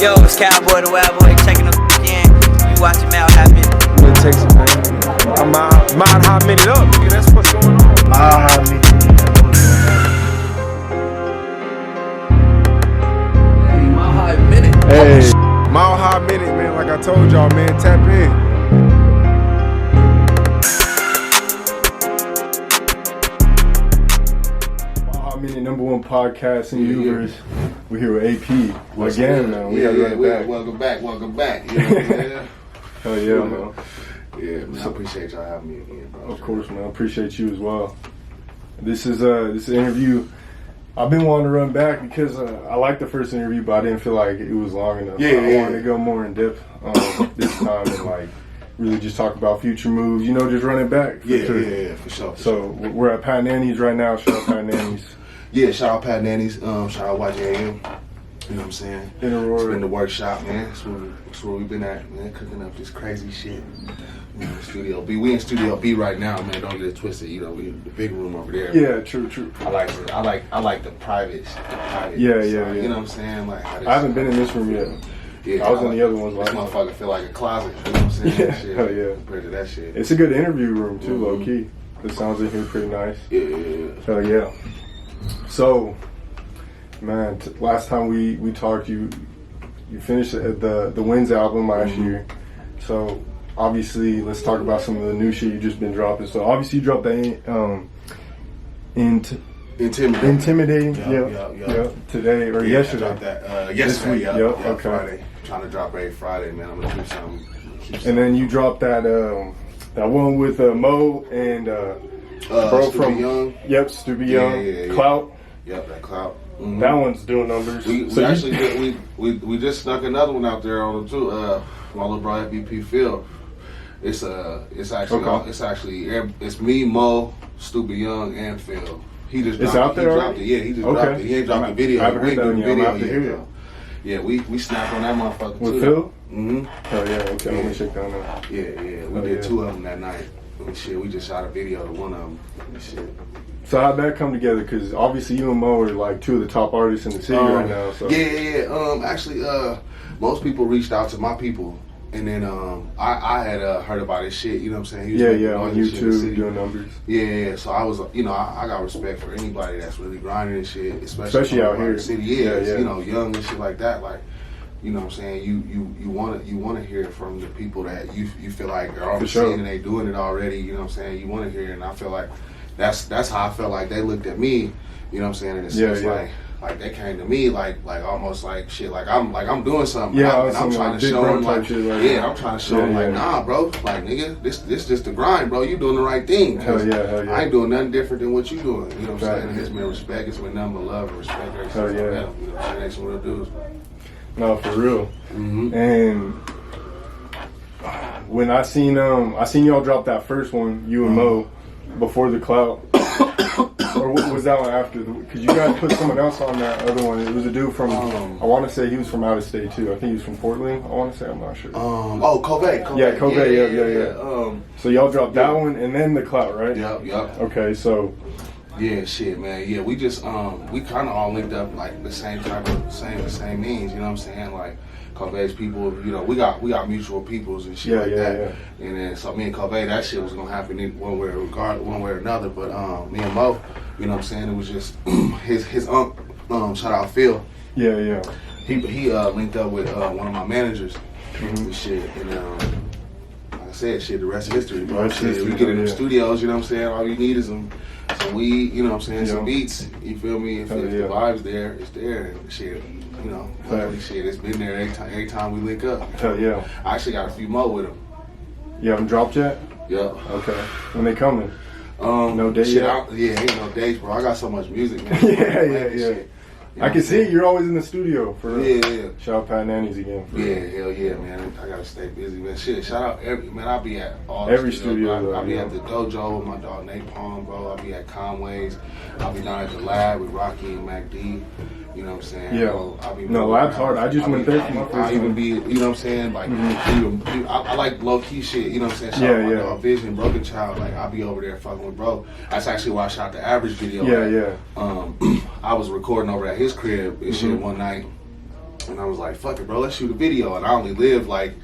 Yo, it's Cowboy the Wild Boy checking the in. You watching Mal happen. We'll take some, man. I'm mind high minute up, nigga. That's what's going on. Mile high minute. Mile High Minute. Hey, Mile High Minute, man. Like I told y'all, man, tap in. Mile High Minute, #1 podcast in the universe. We're here with AP again, man. We gotta run it back. Welcome back. You know what I'm saying? Hell yeah, man. Yeah, man. I appreciate y'all having me again, bro. Of course, man. I appreciate you as well. This is an interview I've been wanting to run back because I liked the first interview, but I didn't feel like it was long enough. I wanted to go more in depth this time and like really just talk about future moves. You know, just run it back. For sure. So we're at Pat Nanny's right now. Shout out Pat Nanny's. Yeah, shout out Pat Nanny's. Shout out YJM. You know what I'm saying? In Aurora. It's been the workshop, man. That's where we've been at, man. Cooking up this crazy shit. You know, Studio B. We in Studio B right now, man. Don't get it twisted. You know, we in the big room over there. Yeah, true. I like the private. Yeah. You know what I'm saying? Like I haven't been in this room yet. Yeah, I was in the other ones. This motherfucker feel like a closet. You know what I'm saying? Yeah, shit, hell yeah. Compared to that shit. It's a good interview room too, low key. The sounds in here pretty nice. Yeah. Hell yeah. So, man, last time we talked, you finished the Wins album last year. So obviously, let's talk about some of the new shit you just been dropping. So obviously, you dropped the Intimidating. Yeah. Today or yesterday. I dropped that yesterday. Okay. Friday. I'm trying to drop every Friday, man. I'm gonna do something. And then you dropped that one with Mo and bro from Young. Yep, Stupid Young. Yeah. Clout. Yep, that Clout. That one's doing numbers. We just snuck another one out there on the too. My little bro FBP Phil. It's me, Mo, Stupid Young, and Phil. He just dropped it. He just dropped it. He ain't dropped the video. I haven't heard that on video yet. We snapped on that motherfucker too. With Phil? Mm-hmm. Oh yeah, okay. Let me check that out. Yeah. We did 2 of them that night. We just shot a video to one of them. Shit. So how'd that come together? Because obviously you and Mo are like 2 of the top artists in the city right now. So. Yeah. Actually, most people reached out to my people. And then I had heard about his shit, you know what I'm saying? He was on YouTube doing numbers. Yeah. So I was, I got respect for anybody that's really grinding and shit, especially out here in the city. Young and shit like that. Like, you know what I'm saying? You want to hear from the people that you feel like are on the scene and they doing it already. You know what I'm saying? You want to hear it, and I feel like that's how I felt like they looked at me. You know what I'm saying? In a sense, like they came to me like almost like shit, like I'm doing something. Yeah, and I'm trying to show them like, I'm trying to show them like, nah, bro, like nigga, this just the grind, bro. You doing the right thing. Hell yeah. I ain't doing nothing different than what you doing. You know what I'm saying? And it's been respect. It's been nothing but love and respect. Hell yeah. You know what I'm saying? They some real dudes. No, for real. Mm-hmm. And when I seen y'all drop that first one, you and Mo, before the Clout. Or was that one after? Because you guys put someone else on that other one. It was a dude from, I want to say he was from out of state too. I think he was from Portland. I want to say, I'm not sure. Kobe. Yeah, Kobe. Yeah. So y'all dropped that one and then the Clout, right? Yep. Okay, so. Yeah, shit, man. Yeah, we just we kind of all linked up like the same type of same means. You know what I'm saying? Like Kobe's people, we got mutual peoples and shit like that. Yeah. And then so me and Kobe, that shit was gonna happen one way or another. But me and Mo, you know what I'm saying? It was just his shout out Phil. Yeah. He linked up with one of my managers and shit. And like I said, shit, the rest is history, bro. We get in the studios, you know what I'm saying? All you need is some weed, you know what I'm saying? Some beats, you feel me? If the vibe's there, it's there. And shit, luckily shit, it's been there every time we link up. Hell yeah. I actually got a few more with them. You haven't dropped yet? Yeah. Okay. When they coming? No dates yet? Ain't no dates, bro. I got so much music, man. Yeah. I can see it. You're always in the studio for real. Yeah. Shout out Pat Nanny's again. Hell yeah, man. I gotta stay busy, man. Shit, shout out I'll be at all every studio. I'll be at the dojo with my dog Nate Palm, bro. I'll be at Conway's. I'll be down at the lab with Rocky and Mac D. You know what I'm saying? Yeah. I'll be lab's hard. I just went there for my first time. I even be, you know what I'm saying? Like, I like low key shit. You know what I'm saying? Shout out my dog Vision, Broken Child. Like, I'll be over there fucking with bro. That's actually why I shot the Average video. Yeah. I was recording over at his crib and shit one night. And I was like, fuck it, bro, let's shoot a video. And I only live like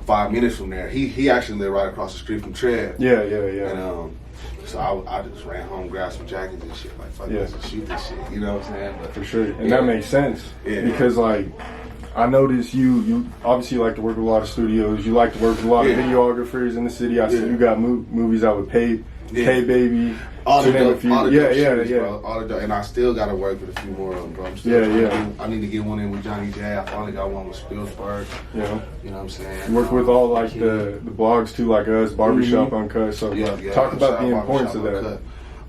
5 minutes from there. He actually lived right across the street from Trev. Yeah. And so I just ran home, grabbed some jackets and shit. Like, fuck, let's just shoot this shit. You know what I'm saying? But, for sure. And that makes sense. Yeah. Because like, I noticed you obviously like to work with a lot of studios. You like to work with a lot of videographers in the city. I see you got movies out with K-Baby. All the dope yeah. Bro. All the dope. And I still got to work with a few more of them, bro. I'm still I need to get one in with Johnny J. I finally got one with Spielberg. Yeah. You know what I'm saying? You work with all like the blogs too, like us, Barbershop Uncut. So talk about the importance of that.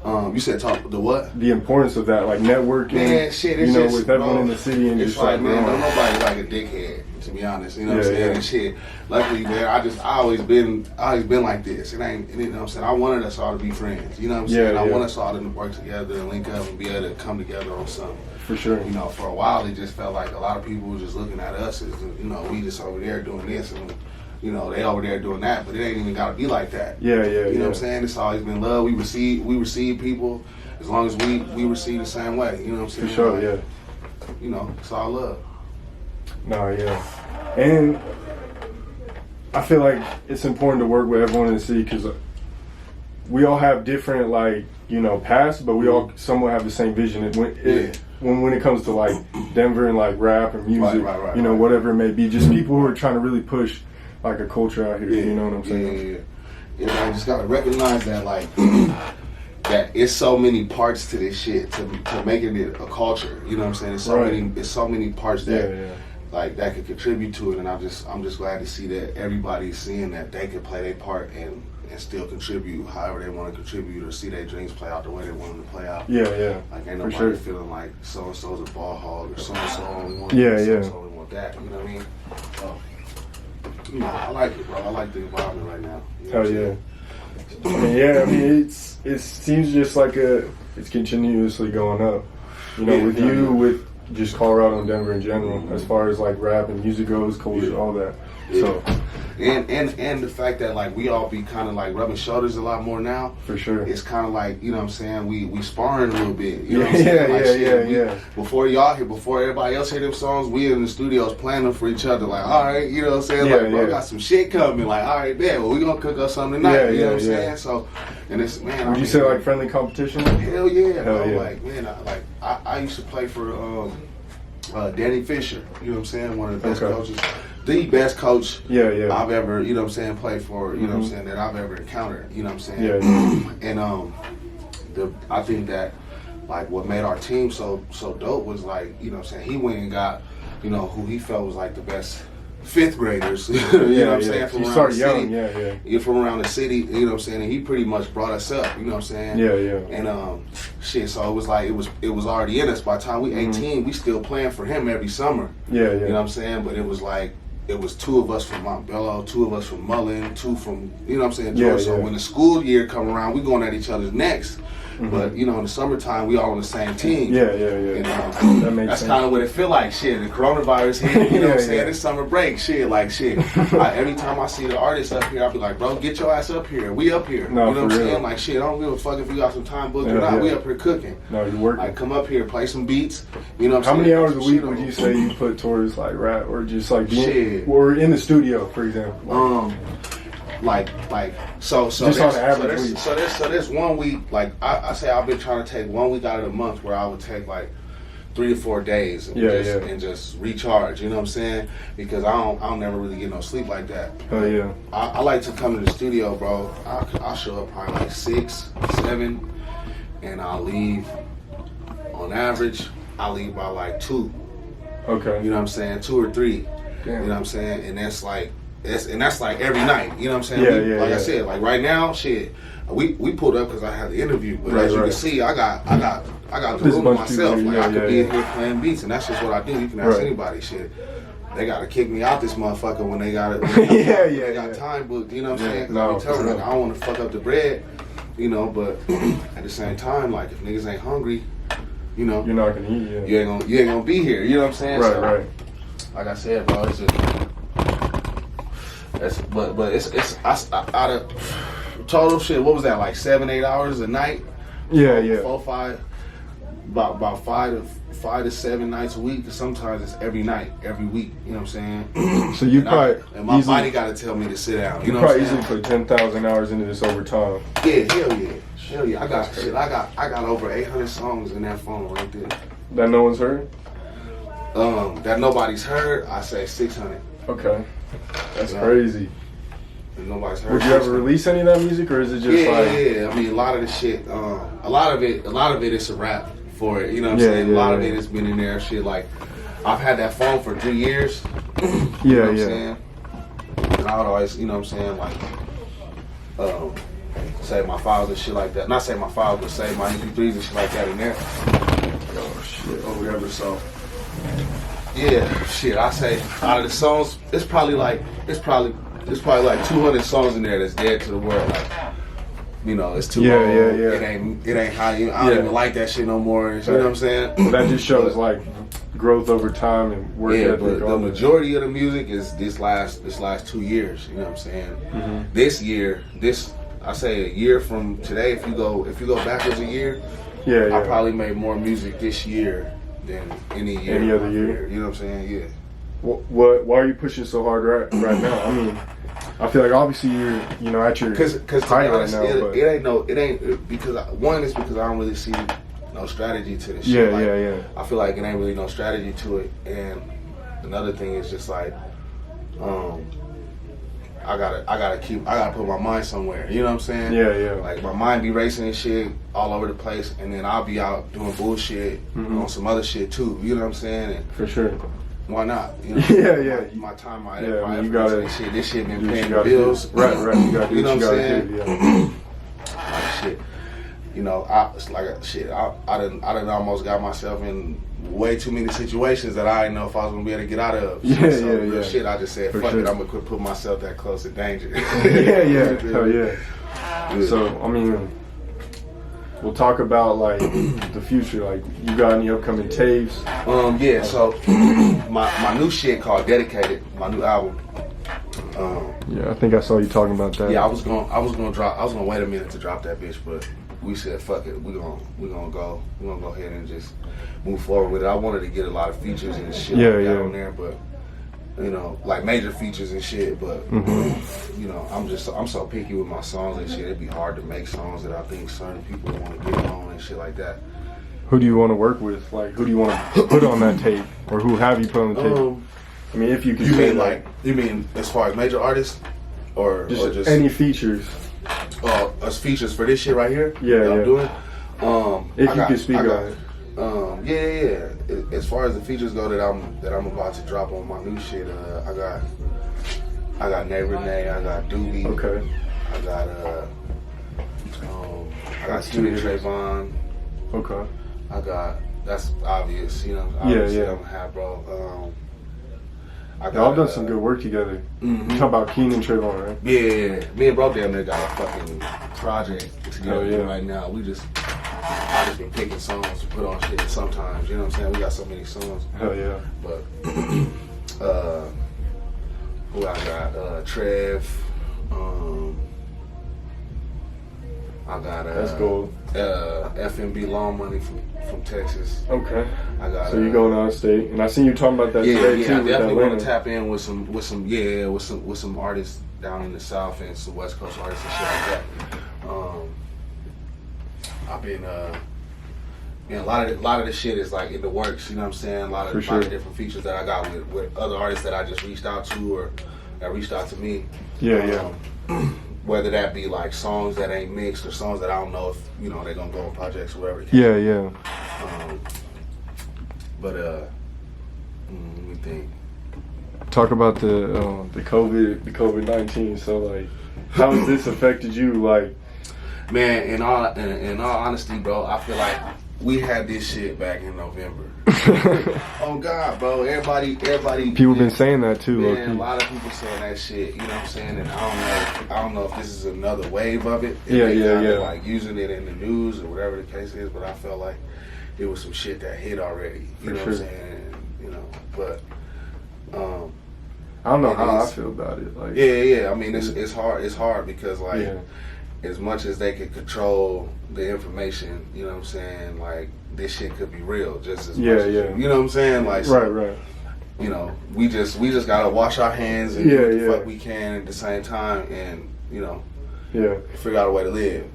You said talk the what? The importance of that, like networking. Man, shit, it's just, with everyone in the city and it's just like, man, don't nobody like a dickhead, to be honest. You know what I'm saying? And shit. Luckily, man, I always been like this. It ain't, you know what I'm saying? I wanted us all to be friends. You know what I'm saying? I want us all to work together and link up and be able to come together on something. For sure. You know, for a while it just felt like a lot of people were just looking at us as, you know, we just over there doing this and, you know, they over there doing that, but it ain't even gotta be like that. You know what I'm saying? It's always been love. We receive people as long as we receive the same way. You know what I'm saying? For sure, like, you know, it's all love. No, and I feel like it's important to work with everyone in the city because we all have different, like, you know, paths, but we all somewhat have the same vision. When it comes to like Denver and like rap and music, you know, whatever it may be, just people who are trying to really push like a culture out here. You know what I'm saying? Yeah, I just gotta recognize that, like, that it's so many parts to this shit to making it a culture. You know what I'm saying? It's so many parts that like that could contribute to it, and I'm just glad to see that everybody's seeing that they can play their part and still contribute however they want to contribute, or see their dreams play out the way they want them to play out. Like, ain't nobody feeling like so and so's a ball hog, or so and so only want this, so and so only want that. You know what I mean? So, you know, I like it, bro. I like the environment right now. You know I mean, it seems just like it's continuously going up. You know, with just Colorado and Denver in general, as far as like rap and music goes, culture, all that. So, and the fact that like we all be kind of like rubbing shoulders a lot more now. For sure. It's kind of like, you know what I'm saying, we sparring a little bit. You know what I'm saying? Like, before y'all hear, before everybody else hear them songs, we in the studios playing them for each other. Like, all right, you know what I'm saying? Like, bro, got some shit coming. Like, all right, man, well, we gonna cook up something tonight. You know what I'm saying? So, and it's, man. Would you say like friendly competition? Hell yeah, bro. Like, man, I used to play for Danny Fisher. You know what I'm saying? One of the best coaches. The best coach I've ever, you know what I'm saying, played for, you know what I'm saying, that I've ever encountered, you know what I'm saying? And I think that, like, what made our team so dope was, like, you know what I'm saying, he went and got, you know, who he felt was like the best fifth graders, you know what I'm saying, from around the city. You're from around the city, you know what I'm saying, and he pretty much brought us up, you know what I'm saying? And shit, so it was like, it was already in us. By the time we 18, we still playing for him every summer. You know what I'm saying? But it was like, it was 2 of us from Montbello, 2 of us from Mullen, 2 from, you know what I'm saying, Georgia. So when the school year come around, we going at each other's necks. But, you know, in the summertime, we all on the same team. And, that's kind of what it feel like. Shit, the coronavirus hit, you know what I'm saying? It's summer break, shit, like shit. Every time I see the artists up here, I'll be like, bro, get your ass up here. We up here. No, you know what I'm real. saying? Like, shit, I don't give a fuck if we got some time booked or not. We up here cooking. No, you're working. Like, come up here, play some beats. You know what I'm saying? How many hours a week would you say you put towards, like, rap or just, like, being, or in the studio, for example? So just on average week. So there's 1 week, like I say I've been trying to take 1 week out of the month where I would take like 3 to 4 days and just recharge, you know what I'm saying? Because I don't never really get no sleep like that. I like to come to the studio, bro. I'll show up probably like 6, 7, and I'll leave. On average, I'll leave by like 2. You know what I'm saying? 2 or 3. You know what I'm saying? And that's like every night, you know what I'm saying? I said, like right now, shit, we pulled up because I had the interview, but as you can see, I got the room to myself. Like I could be in here playing beats, and that's just what I do. You can ask anybody, shit. They gotta kick me out this motherfucker when they got it. They got time booked, you know what I'm saying? Because I be telling them, like, I don't want to fuck up the bread, you know. But at the same time, like if niggas ain't hungry, you know, you're not gonna eat. You ain't gonna be here. You know what I'm saying? Right. Like I said, bro, it's just. But it's out of total shit. What was that, like 7-8 hours a night? 4, 5, about 5 5 to 7 nights a week. Sometimes it's every night, every week. You know what I'm saying? So you probably and my body got to tell me to sit down. You know probably easily put 10,000 hours into this over time. Yeah, hell yeah. I got shit. I got over 800 songs in that phone right there. That no one's heard? That nobody's heard. I say 600. Okay, that's crazy. Nobody's heard. Would you ever release any of that music, or is it just yeah? I mean, a lot of the shit. A lot of it is a rap for it. You know what I'm saying? A lot of it has been in there. Shit, like I've had that phone for 3 years. You know what I'm saying? And I would always, you know what I'm saying, like, save my files and shit like that. Not save my files, but save my MP3s and shit like that in there. Oh shit, or whatever. So, yeah, shit. I say out of the songs, it's probably like 200 songs in there that's dead to the world. Like, you know, it's too old. It ain't how you. I don't even like that shit no more. You know what I'm saying? Well, that just shows like growth over time and work ethic. But the majority of the music is this last 2 years. You know what I'm saying? Mm-hmm. This year, I say a year from today. If you go backwards a year, I probably made more music this year than any other year. You know what I'm saying? Yeah. Why are you pushing so hard right now? I mean, I feel like obviously you're at your height right now. It ain't because I don't really see no strategy to this shit. Yeah. I feel like it ain't really no strategy to it. And another thing is just like, I gotta put my mind somewhere. You know what I'm saying? Yeah. Like my mind be racing and shit all over the place, and then I'll be out doing bullshit on some other shit too. You know what I'm saying? And for sure. Why not? You know, yeah. My time, my effort, you gotta, this shit been paying the bills. Right. You gotta do you know what you gotta do. Yeah. Like shit. You know, I done almost got myself in way too many situations that I didn't know if I was gonna be able to get out of. Yeah. Shit, I just said, fuck it, I'm gonna quit putting myself that close to danger. yeah. Hell yeah. So I mean, we'll talk about like the future. Like, you got any upcoming tapes? Yeah. So my new shit called Dedicated, my new album. Yeah, I think I saw you talking about that. Yeah, I was gonna wait a minute to drop that bitch, but we said fuck it, we're gonna go ahead and just move forward with it. I wanted to get a lot of features and shit on there, but you know, like major features and shit, but you know, I'm so picky with my songs and shit. It'd be hard to make songs that I think certain people want to get on and shit like that. Who do you want to work with? Like, who do you want to put on that tape, or who have you put on the tape? I mean, if you can. You mean as far as major artists, or just any features? As features for this shit right here. I'm doing. If you can speak on it. Yeah. As far as the features go that I'm about to drop on my new shit, I got Nay Renee, I got Doobie. Okay. I got Student Trayvon. Okay. That's obvious, you know. Yeah. I'm gonna have, bro. Y'all done some good work together. You talking about Keen and Trayvon, right? Yeah. Me and bro damn near got a fucking project together right now. I just been picking songs to put on shit sometimes, you know what I'm saying? We got so many songs. Hell yeah. But who I got? Trev. I got that's cool. FMB Long Money from Texas. Okay. I got so you going out of state, and I seen you talking about that today too. I definitely want to tap in with some artists down in the South and some West Coast artists and shit like that. I've been a lot of the shit is like in the works. You know what I'm saying? A lot of different features that I got with other artists that I just reached out to or that reached out to me. Whether that be like songs that ain't mixed or songs that I don't know if, you know, they're gonna go on projects or whatever. Yeah. But let me think. Talk about the COVID-19. So like, how has this affected you? Like, man, in all honesty, bro, I feel like we had this shit back in November. Oh God, bro! Everybody. People been saying that too. Man, a lot of people saying that shit. You know what I'm saying? And I don't know if this is another wave of it. Yeah. Like using it in the news or whatever the case is. But I felt like it was some shit that hit already. You know what I'm saying? You know, but I don't know how I feel about it. Like, yeah. I mean, it's hard. It's hard because like as much as they could control the information, you know what I'm saying, like, this shit could be real just as much as, you know what I'm saying? Like, so, right. You know, we just gotta wash our hands and do what the fuck we can at the same time, and, you know, figure out a way to live.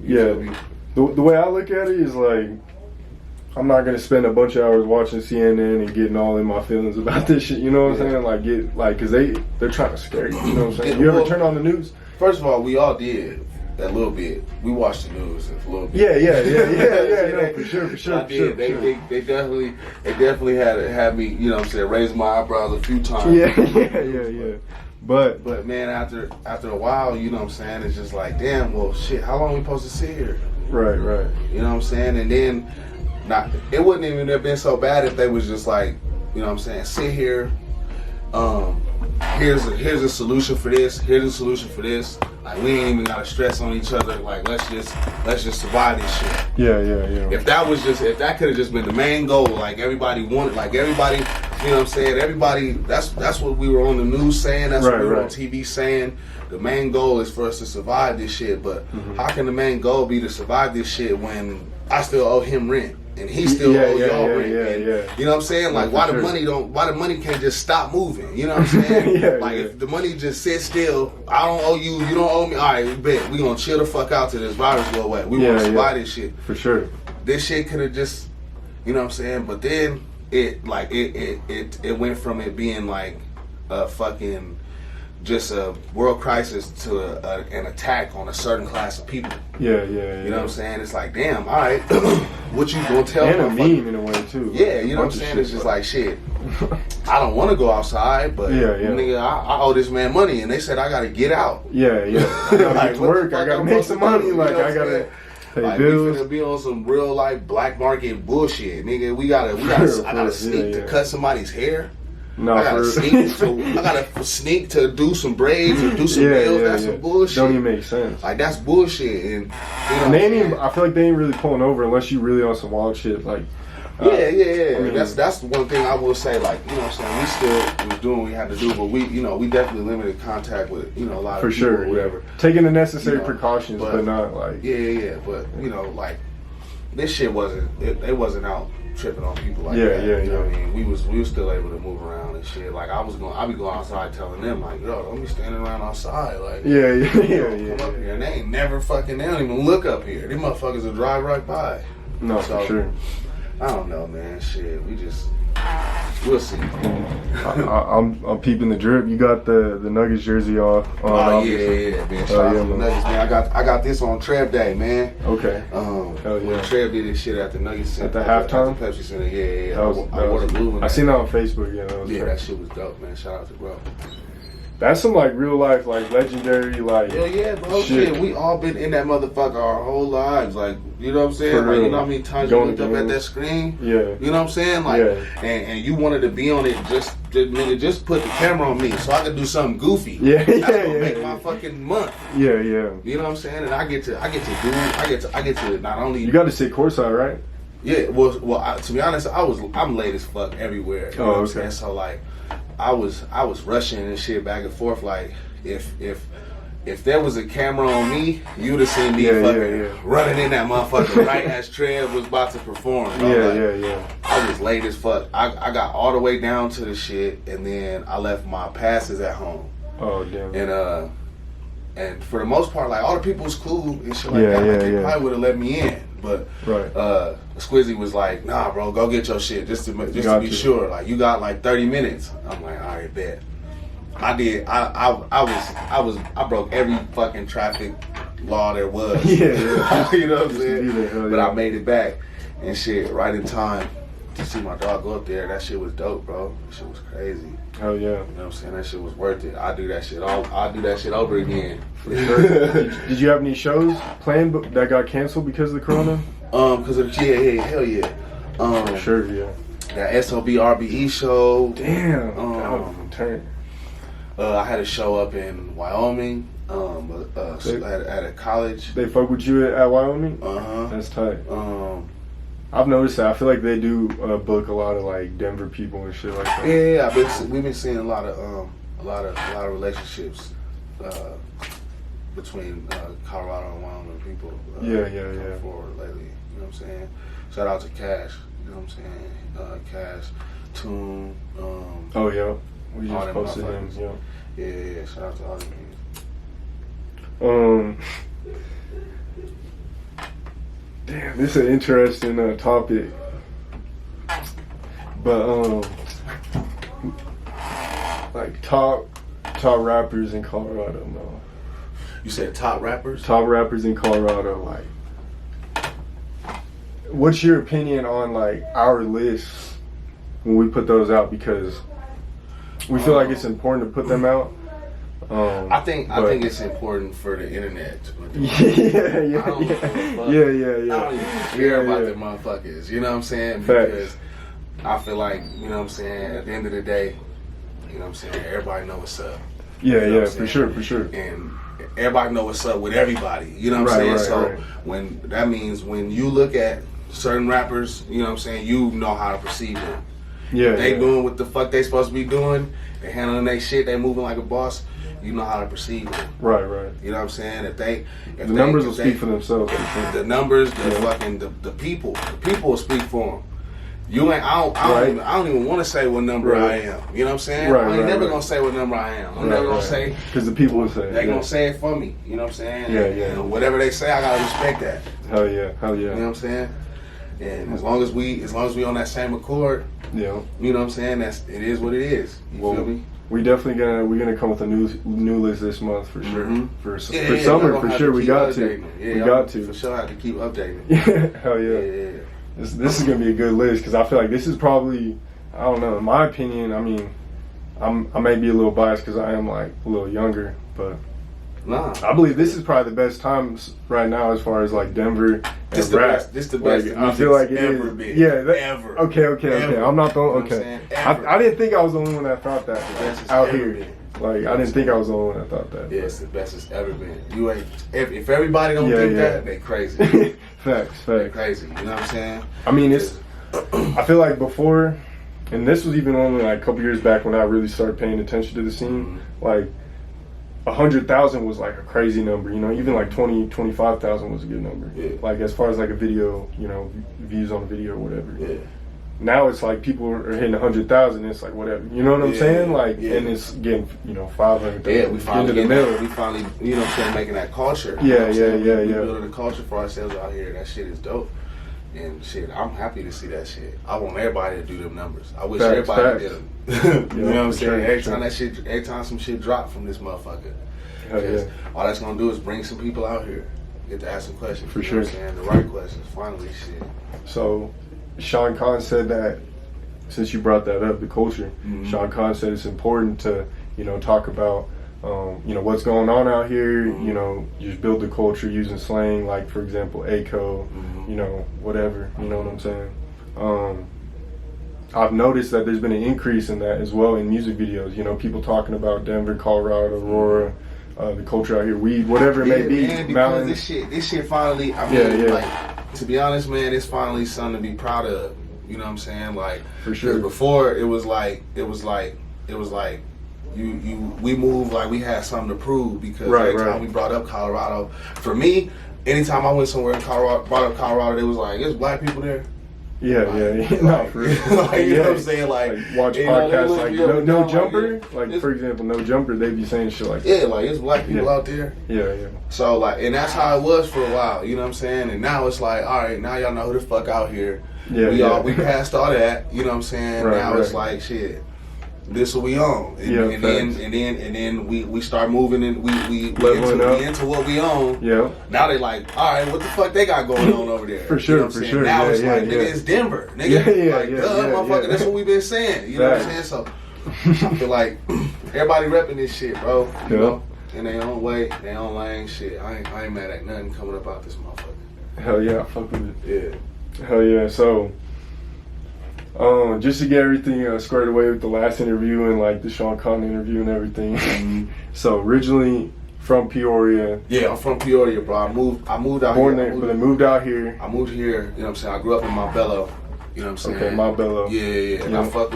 The way I look at it is like, I'm not gonna spend a bunch of hours watching CNN and getting all in my feelings about this shit. You know what I'm saying? Cause they're trying to scare you. You know what I'm saying? You ever turn on the news? First of all, we all did a little bit. We watched the news a little bit. Yeah. For sure. I did. They definitely had me. You know what I'm saying? Raise my eyebrows a few times. Yeah. But man, after a while, you know what I'm saying? It's just like, damn. Well, shit. How long are we supposed to sit here? Right. You know what I'm saying? And then, it wouldn't even have been so bad if they was just like, you know what I'm saying? Sit here. Here's a solution for this. Here's a solution for this. Like, we ain't even gotta stress on each other. Like, let's just survive this shit. Yeah. If that could have just been the main goal, like everybody wanted, like everybody, you know what I'm saying? Everybody, that's what we were on the news saying. That's what we were on TV saying. The main goal is for us to survive this shit. But how can the main goal be to survive this shit when I still owe him rent? And he still owe y'all rent. You know what I'm saying? Like, why the money can't just stop moving? You know what I'm saying? If the money just sits still, I don't owe you, you don't owe me. All right, we bet we gonna chill the fuck out till this virus go away. We want to survive this shit. For sure. This shit could have just, you know what I'm saying? But then it went from it being like a fucking just a world crisis to an attack on a certain class of people. Yeah. You know what I'm saying? It's like, damn, all right, what you gonna tell me? And a meme in a way too. Yeah, you know what I'm saying? It's just like, shit, I don't want to go outside, but nigga, I owe this man money, and they said I gotta get out. Yeah. I gotta get to work. I gotta make some money. Like, I gotta pay bills. We finna be on some real life black market bullshit, nigga. I gotta sneak to cut somebody's hair. No, I gotta sneak to do some braids or do some nails. That's some bullshit. Don't even make sense. Like, that's bullshit. And, you know, and they ain't even, I feel like they ain't really pulling over unless you really on some wild shit. Like, I mean, that's the one thing I will say. Like, you know what I'm saying? We still was doing what we had to do, but we definitely limited contact with, you know, a lot of people or whatever. Taking the necessary precautions, but not like. But, you know, like, this shit it wasn't out tripping on people like that. You know what I mean? We was still able to move around and shit. Like, I be going outside telling them, like, yo, don't be standing around outside. Like, come up here. And they ain't never they don't even look up here. These motherfuckers will drive right by. No, for sure. I don't know, man. Shit, we'll see. I'm peeping the drip. You got the Nuggets jersey off. Oh yeah, man. Shout out to the Nuggets, man. I got this on Trev Day, man. Okay. When Trev did this shit at the Nuggets Center. At the halftime? At the Pepsi Center, yeah. I wore the blue one. I seen that on Facebook, that shit was dope, man. Shout out to bro. That's some like real life, like legendary, like bro. Shit, we all been in that motherfucker our whole lives. Like, you know what I'm saying? Like, you know how many times you looked up at that screen? Yeah. You know what I'm saying? Like, and you wanted to be on it. Just put the camera on me so I could do something goofy. That's gonna make my fucking month. Yeah. You know what I'm saying? And I get to not only you got to sit courtside, right? Yeah. Well, to be honest, I'm late as fuck everywhere. You know what I'm saying? So like, I was rushing and shit back and forth. Like, if there was a camera on me, you'd have seen me running in that motherfucker right as Trev was about to perform. Bro. I was late as fuck. I got all the way down to the shit, and then I left my passes at home. Oh damn. And for the most part, like, all the people was cool and shit like that. They probably would have let me in, but Squizzy was like, "Nah, bro, go get your shit just to be sure. Like, you got like 30 minutes." I'm like, "All right, bet." I did. I broke every fucking traffic law there was. You know what I'm saying? But I made it back and shit right in time to see my dog go up there. That shit was dope, bro. That shit was crazy. Oh yeah. You know what I'm saying? That shit was worth it. I'll do that shit over again. For sure. Did you have any shows planned that got canceled because of the corona? Because of hell yeah. For sure, yeah. That SOB RBE show. Damn. That was a turn. I had a show up in Wyoming. At a college. They fuck with you at Wyoming? That's tight. I've noticed that. I feel like they do book a lot of like Denver people and shit like that. Yeah. We've been seeing a lot of relationships between Colorado and Wyoming people. Yeah. Forward lately, you know what I'm saying? Shout out to Cash, you know what I'm saying? Cash, Tune. Oh yeah, we all just them posted him. motherfuckers. Yeah. Yeah. Shout out to all them niggas. Damn, this is an interesting topic. But like top rappers in Colorado, no. You said top rappers? Top rappers in Colorado, like, what's your opinion on like our lists when we put those out? Because we feel like it's important to put them out. I think it's important for the internet to put them out. Yeah. I don't even care about them motherfuckers. You know what I'm saying? Because I feel like, you know what I'm saying, at the end of the day, you know what I'm saying, everybody know what's up. Yeah, for sure. And everybody know what's up with everybody. You know what I'm saying? When that means when you look at certain rappers, you know what I'm saying, you know how to perceive them. Yeah. They doing what the fuck they supposed to be doing, they handling their shit, they moving like a boss, you know how to perceive them. Right. You know what I'm saying? If the numbers will speak for themselves. The numbers, the people will speak for them. You ain't. I don't even want to say what number I am. You know what I'm saying? I ain't never gonna say what number I am. I'm never gonna say, because the people will say. They gonna say it for me. You know what I'm saying? Yeah. And whatever they say, I gotta respect that. Hell yeah. You know what I'm saying? And as long as we on that same accord, yeah. You know what I'm saying? It is what it is. You feel me? We definitely we're gonna come with a new list this month for sure. Mm-hmm. For summer for sure. We got to. We got to. For sure, have to keep updating. Hell yeah. This is gonna be a good list because I feel like this is probably, I don't know, in my opinion. I mean, I may be a little biased because I am like a little younger, but I believe this is probably the best times right now as far as like Denver and rap. This the best. I feel like it ever is. Been. Yeah. Ever. Okay. I'm not the only. You know Okay. ever. I didn't think I was the only one that thought that out here. Been. Like, I didn't think I was the only one that thought that. Yeah, it's the best it's ever been. You ain't. If everybody don't think that, they crazy. Facts. They crazy. You know what I'm saying? I mean, it's. I feel like before, and this was even only like a couple years back when I really started paying attention to the scene. Like, 100,000 was like a crazy number. You know, even like 25,000 was a good number. Yeah. Like as far as like a video, you know, views on a video or whatever. Yeah. Now it's like people are hitting 100,000. It's like whatever, you know what I'm saying? Like, and it's getting 500,000. Yeah, we finally you know what I'm saying, making that culture. Yeah. We building a culture for ourselves out here. That shit is dope. And shit, I'm happy to see that shit. I want everybody to do them numbers. I wish everybody did them. You know what I'm saying? Every time some shit drop from this motherfucker. All that's gonna do is bring some people out here. Get to ask some questions. For sure. What I'm saying? The right questions. Finally, shit. So, Sean Khan said that, since you brought that up, the culture, Sean Khan said it's important to, you know, talk about, you know, what's going on out here, you know, just build the culture using slang, like, for example, ACO, you know, whatever, you know what I'm saying? I've noticed that there's been an increase in that as well in music videos, you know, people talking about Denver, Colorado, Aurora, the culture out here, weed, whatever it may be, man, mountains. This shit finally, I mean, like, to be honest, man, it's finally something to be proud of. You know what I'm saying? Like, for sure. Before it was like we moved like we had something to prove, because every time we brought up Colorado, for me, anytime I went somewhere in Colorado, brought up Colorado, it was like, there's black people there. Yeah. No, for real. Like, you know what I'm saying? Like watch podcasts like No Jumper. Like, for example, No Jumper, they be saying shit like that. Yeah, like, it's black people out there. Yeah. So, like, and that's how it was for a while, you know what I'm saying? And now it's like, all right, now y'all know who the fuck out here. We passed all that, you know what I'm saying? Now it's like, shit, this what we own. And then we start moving, and we into what we own. Yeah. Now they like, all right, what the fuck they got going on over there? For sure, you know Now it's like, nigga, it's Denver. Nigga, motherfucker, that's what we been saying. You know what I'm saying? So I feel like everybody repping this shit, bro. You know? In their own way, their own lane, shit. I ain't mad at nothing coming up out this motherfucker. Hell yeah, I fuck with it. Yeah. Hell yeah. So, just to get everything squared away with the last interview and like the Sean Khan interview and everything. So originally from Peoria. Yeah, I'm from Peoria, bro. I moved out born here. There, but I moved out here. I moved here. You know what I'm saying? I grew up in Montbello, You know what I'm saying? Okay, my bello. Yeah. And I fuck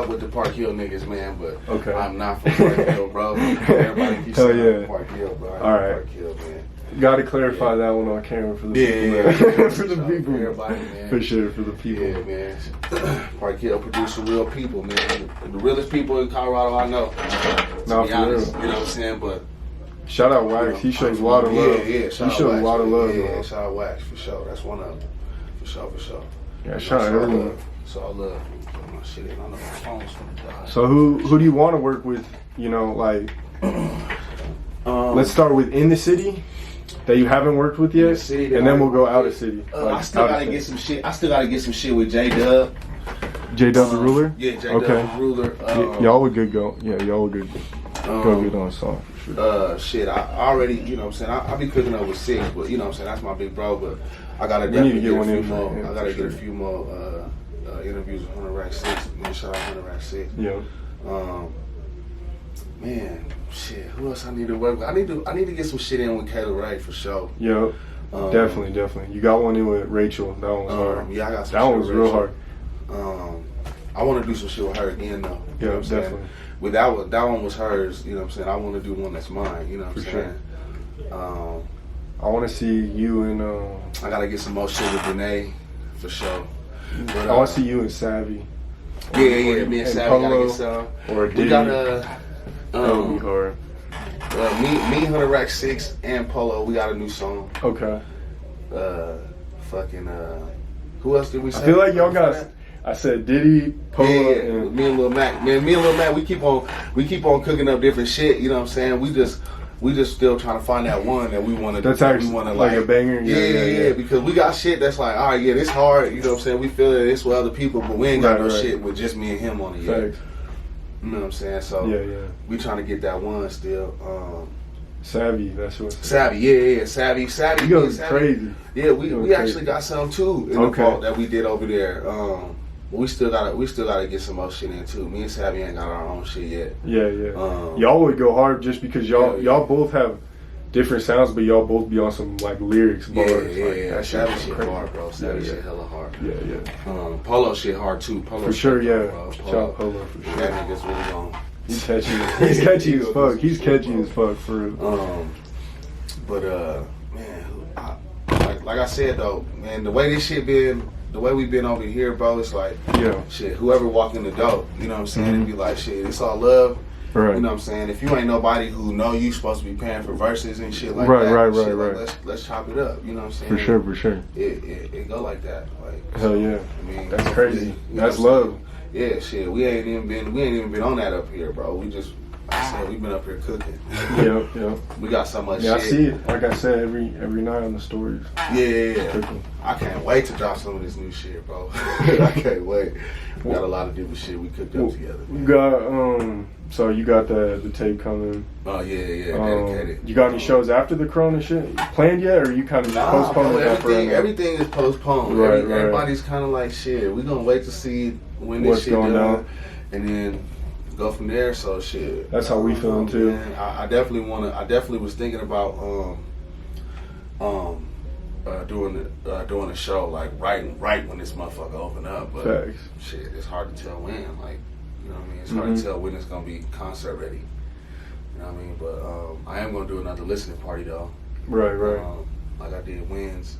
with the Park Hill niggas, man, but okay. I'm not from Park Hill, bro. Everybody keeps saying Park Hill, bro. All right. Park Hill, man. Got to clarify that one on camera for the people. For the people. For everybody, man. For sure, for the people. Yeah, man. Park Hill produce some real people, man. The realest people in Colorado I know. To be honest, you know what I'm saying? But shout out Wax. He shows a lot of love. Yeah. He shows a lot of love. Yeah, shout out Wax for sure. That's one of them. For sure. Yeah, shout out everyone. So I love. My shit in. I know my phone's gonna die. So who do you want to work with? You know, like let's start with in the city that you haven't worked with yet, and then we'll go out of city. I still gotta get some shit. I still gotta get some shit with J-Dub. J-Dub the Ruler. Yeah, J-Dub the Ruler. Y'all would good go. Yeah, y'all would good go get on a song for sure. Shit, I already, you know what I'm saying, I be cooking up with 6, but you know what I'm saying, that's my big bro, but I gotta definitely get a few more. I gotta get a few more interviews with 100 Rack 6. Man, shout out 100 Rack 6. Yeah. Man, shit, who else I need to work with? I need to get some shit in with Kayla Ray for sure. Yeah. Definitely. You got one in with Rachel. That one was hard. Yeah, I got some that shit one was with real Rachel. hard. I want to do some shit with her again though. You know what I'm definitely. Saying? With that one was hers. You know what I'm saying? I want to do one that's mine. You know what I'm saying? Sure. I want to see you and. I gotta get some more shit with Renee, for sure. But, I want to see you and Savvy. Yeah. Me and Savvy gotta get some. Or we got that would be hard. Me, 100 Rack 6, and Polo. We got a new song. Okay. Who else did we say? I feel like y'all got. I said Diddy, Polo, and me and Lil Mac. Man, me and Lil Mac, we keep on cooking up different shit. You know what I'm saying? We just still trying to find that one that we want to. That's actually like a banger. Yeah. Because we got shit that's like, all right, yeah, this hard. You know what I'm saying? We feel it. It's with other people, but we ain't got no shit with just me and him on it yet. Thanks. You know what I'm saying? So we trying to get that one still. Savvy, that's what. Savvy, yeah. Savvy. You go crazy. Yeah, we actually got some too in the vault that we did over there. We still gotta get some more shit in too. Me and Savvy ain't got our own shit yet. Yeah. Y'all would go hard just because y'all both have different sounds, but y'all both be on some like lyrics bars. Yeah. Savvy shit hard, bro. Savvy shit hella hard. Yeah. Polo shit hard too. Polo for sure, Polo. Shout out Polo for sure. That nigga's really gone. He's catchy. He's catchy as fuck. He's catchy as fuck for real. But man, like I said though, man, the way this shit been, the way we been over here, bro, it's like shit. Whoever walk in the door, you know what I'm saying, and be like, shit, it's all love. Right. You know what I'm saying? If you ain't nobody who know you supposed to be paying for verses and shit like right, that, right. Like, let's chop it up. You know what I'm saying? For sure. It go like that. Like hell yeah. I mean, that's crazy. That's love. Yeah, shit. We ain't even been on that up here, bro. We just, like I said, we've been up here cooking. Yep. We got so much shit. shit. I see it. Like I said, every night on the stories. Yeah. Cooking. I can't wait to drop some of this new shit, bro. I can't wait. We got a lot of different shit we cooked up together. You got so you got the tape coming. Oh yeah, dedicated. You got any shows after the Corona shit planned yet, or you kind of just postponing that for everything is postponed. Right. Everybody's kind of like shit. We gonna wait to see when this shit going down, and then go from there. So shit. That's how we feeling too. Man, I definitely was thinking about doing a show like right when this motherfucker open up. But shit, it's hard to tell when. Like, you know what I mean? It's hard to tell when it's gonna be concert ready. You know what I mean? But I am gonna do another listening party though. Right. Like I did Wins,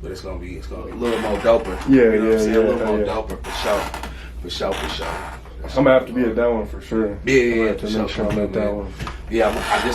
but it's gonna be a little more doper. Yeah, you know what I'm saying? A little more doper for sure. I'm gonna have to be at that one for sure. Yeah, to make sure I'm at that one. Yeah,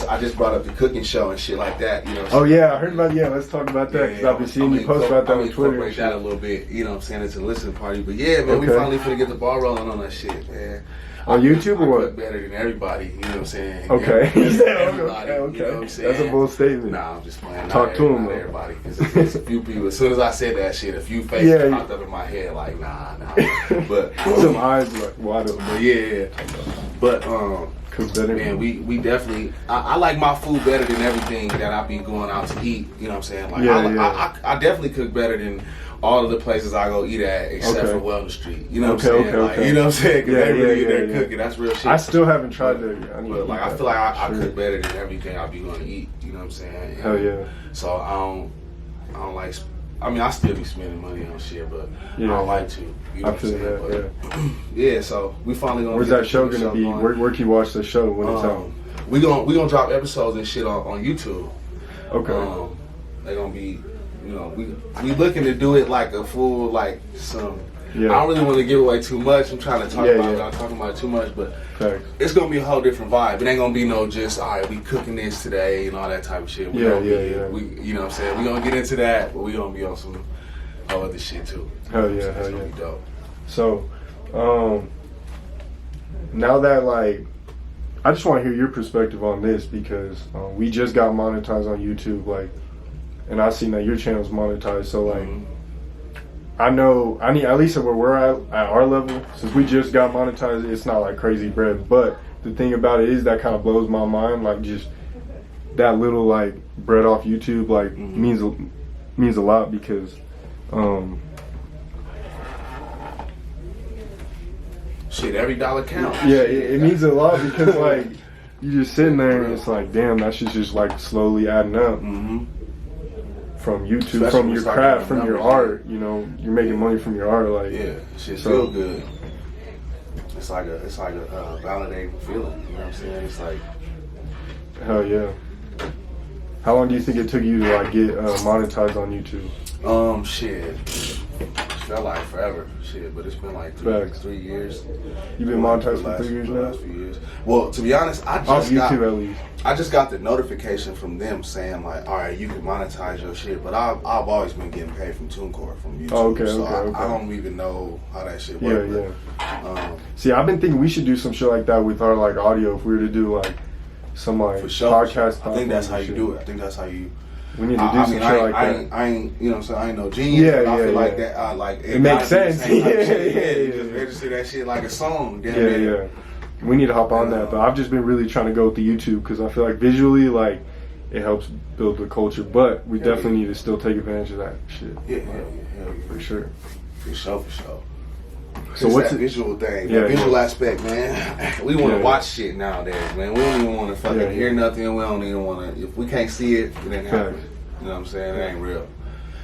I just brought up the cooking show and shit like that. You know. Oh yeah, I heard about. Yeah, let's talk about that because I've been seeing you post about that on Twitter. Incorporate that a little bit. You know what I'm saying? It's a listening party, but yeah, man, we finally finna get the ball rolling on that shit, man. On YouTube or what? I cook better than everybody. You know what I'm saying? Okay. Everybody. Okay. You know what I'm saying? That's a bold statement. Nah, I'm just playing. Talk to him, not everybody. Because there's a few people. As soon as I said that shit, a few faces popped up in my head. Like, nah. But some eyes like wide open. But yeah. But man, we definitely. I like my food better than everything that I be going out to eat. You know what I'm saying? Like, I definitely cook better than all of the places I go eat at, except for Wellness Street. You know what I'm saying? Like, you know what I'm saying? Because they really get there cooking. That's real shit. I still haven't tried that. But like, I feel like I cook better than everything I be going to eat. You know what I'm saying? Hell yeah. So I don't like I mean, I still be spending money on shit, but I don't like to. You know I feel that. Yeah, so we finally gonna. Where's that show gonna be? Where can you watch the show when it's out? We gonna drop episodes and shit on YouTube. Okay. They're gonna be, you know, we looking to do it like a full like some. Yeah. I don't really want to give away too much. I'm trying to talk about it without talking about it too much, but it's gonna be a whole different vibe. It ain't gonna be no just all right, we cooking this today and all that type of shit. We, you know what I'm saying? We gonna get into that, but we gonna be on some other shit too. Hell yeah, It's gonna be dope. So, now that like, I just want to hear your perspective on this because we just got monetized on YouTube, like, and I seen that your channel's monetized. So like, I know I need at least where we're at our level. Since we just got monetized, it's not like crazy bread. But the thing about it is that kind of blows my mind. Like just that little like bread off YouTube like means a lot because. Shit, every dollar counts. Yeah, it means a lot because like you just sitting there and it's like, damn, that shit's just like slowly adding up from YouTube, especially from your craft, from your art. You know, you're making money from your art. Like, shit feel good. It's like a validating feeling. You know what I'm saying? It's like, hell yeah. How long do you think it took you to like get monetized on YouTube? Shit. Felt like forever, shit, but it's been like 3 years. You've been monetized for 3 years now? Last few years. Well, to be honest, I just got the notification from them saying like, all right, you can monetize your shit, but I've always been getting paid from TuneCore from YouTube. Oh, okay, so okay. I don't even know how that shit works. See, I've been thinking we should do some shit like that with our like audio if we were to do like some like podcast. I think that's how you do it. I think that's how you. We need to do some shit like that. I ain't, you know what I'm saying? I ain't no genius. But I feel like that. Like it makes sense. You just register that shit like a song. Yeah. We need to hop on that, but I've just been really trying to go with the YouTube because I feel like visually, like it helps build the culture. But we definitely need to still take advantage of that shit. Yeah, for sure. For sure. So what's that visual thing? The visual aspect, man. We want to watch shit nowadays, man. We don't even want to fucking hear nothing. We don't even want to. If we can't see it, it ain't happening. You know what I'm saying? It ain't real.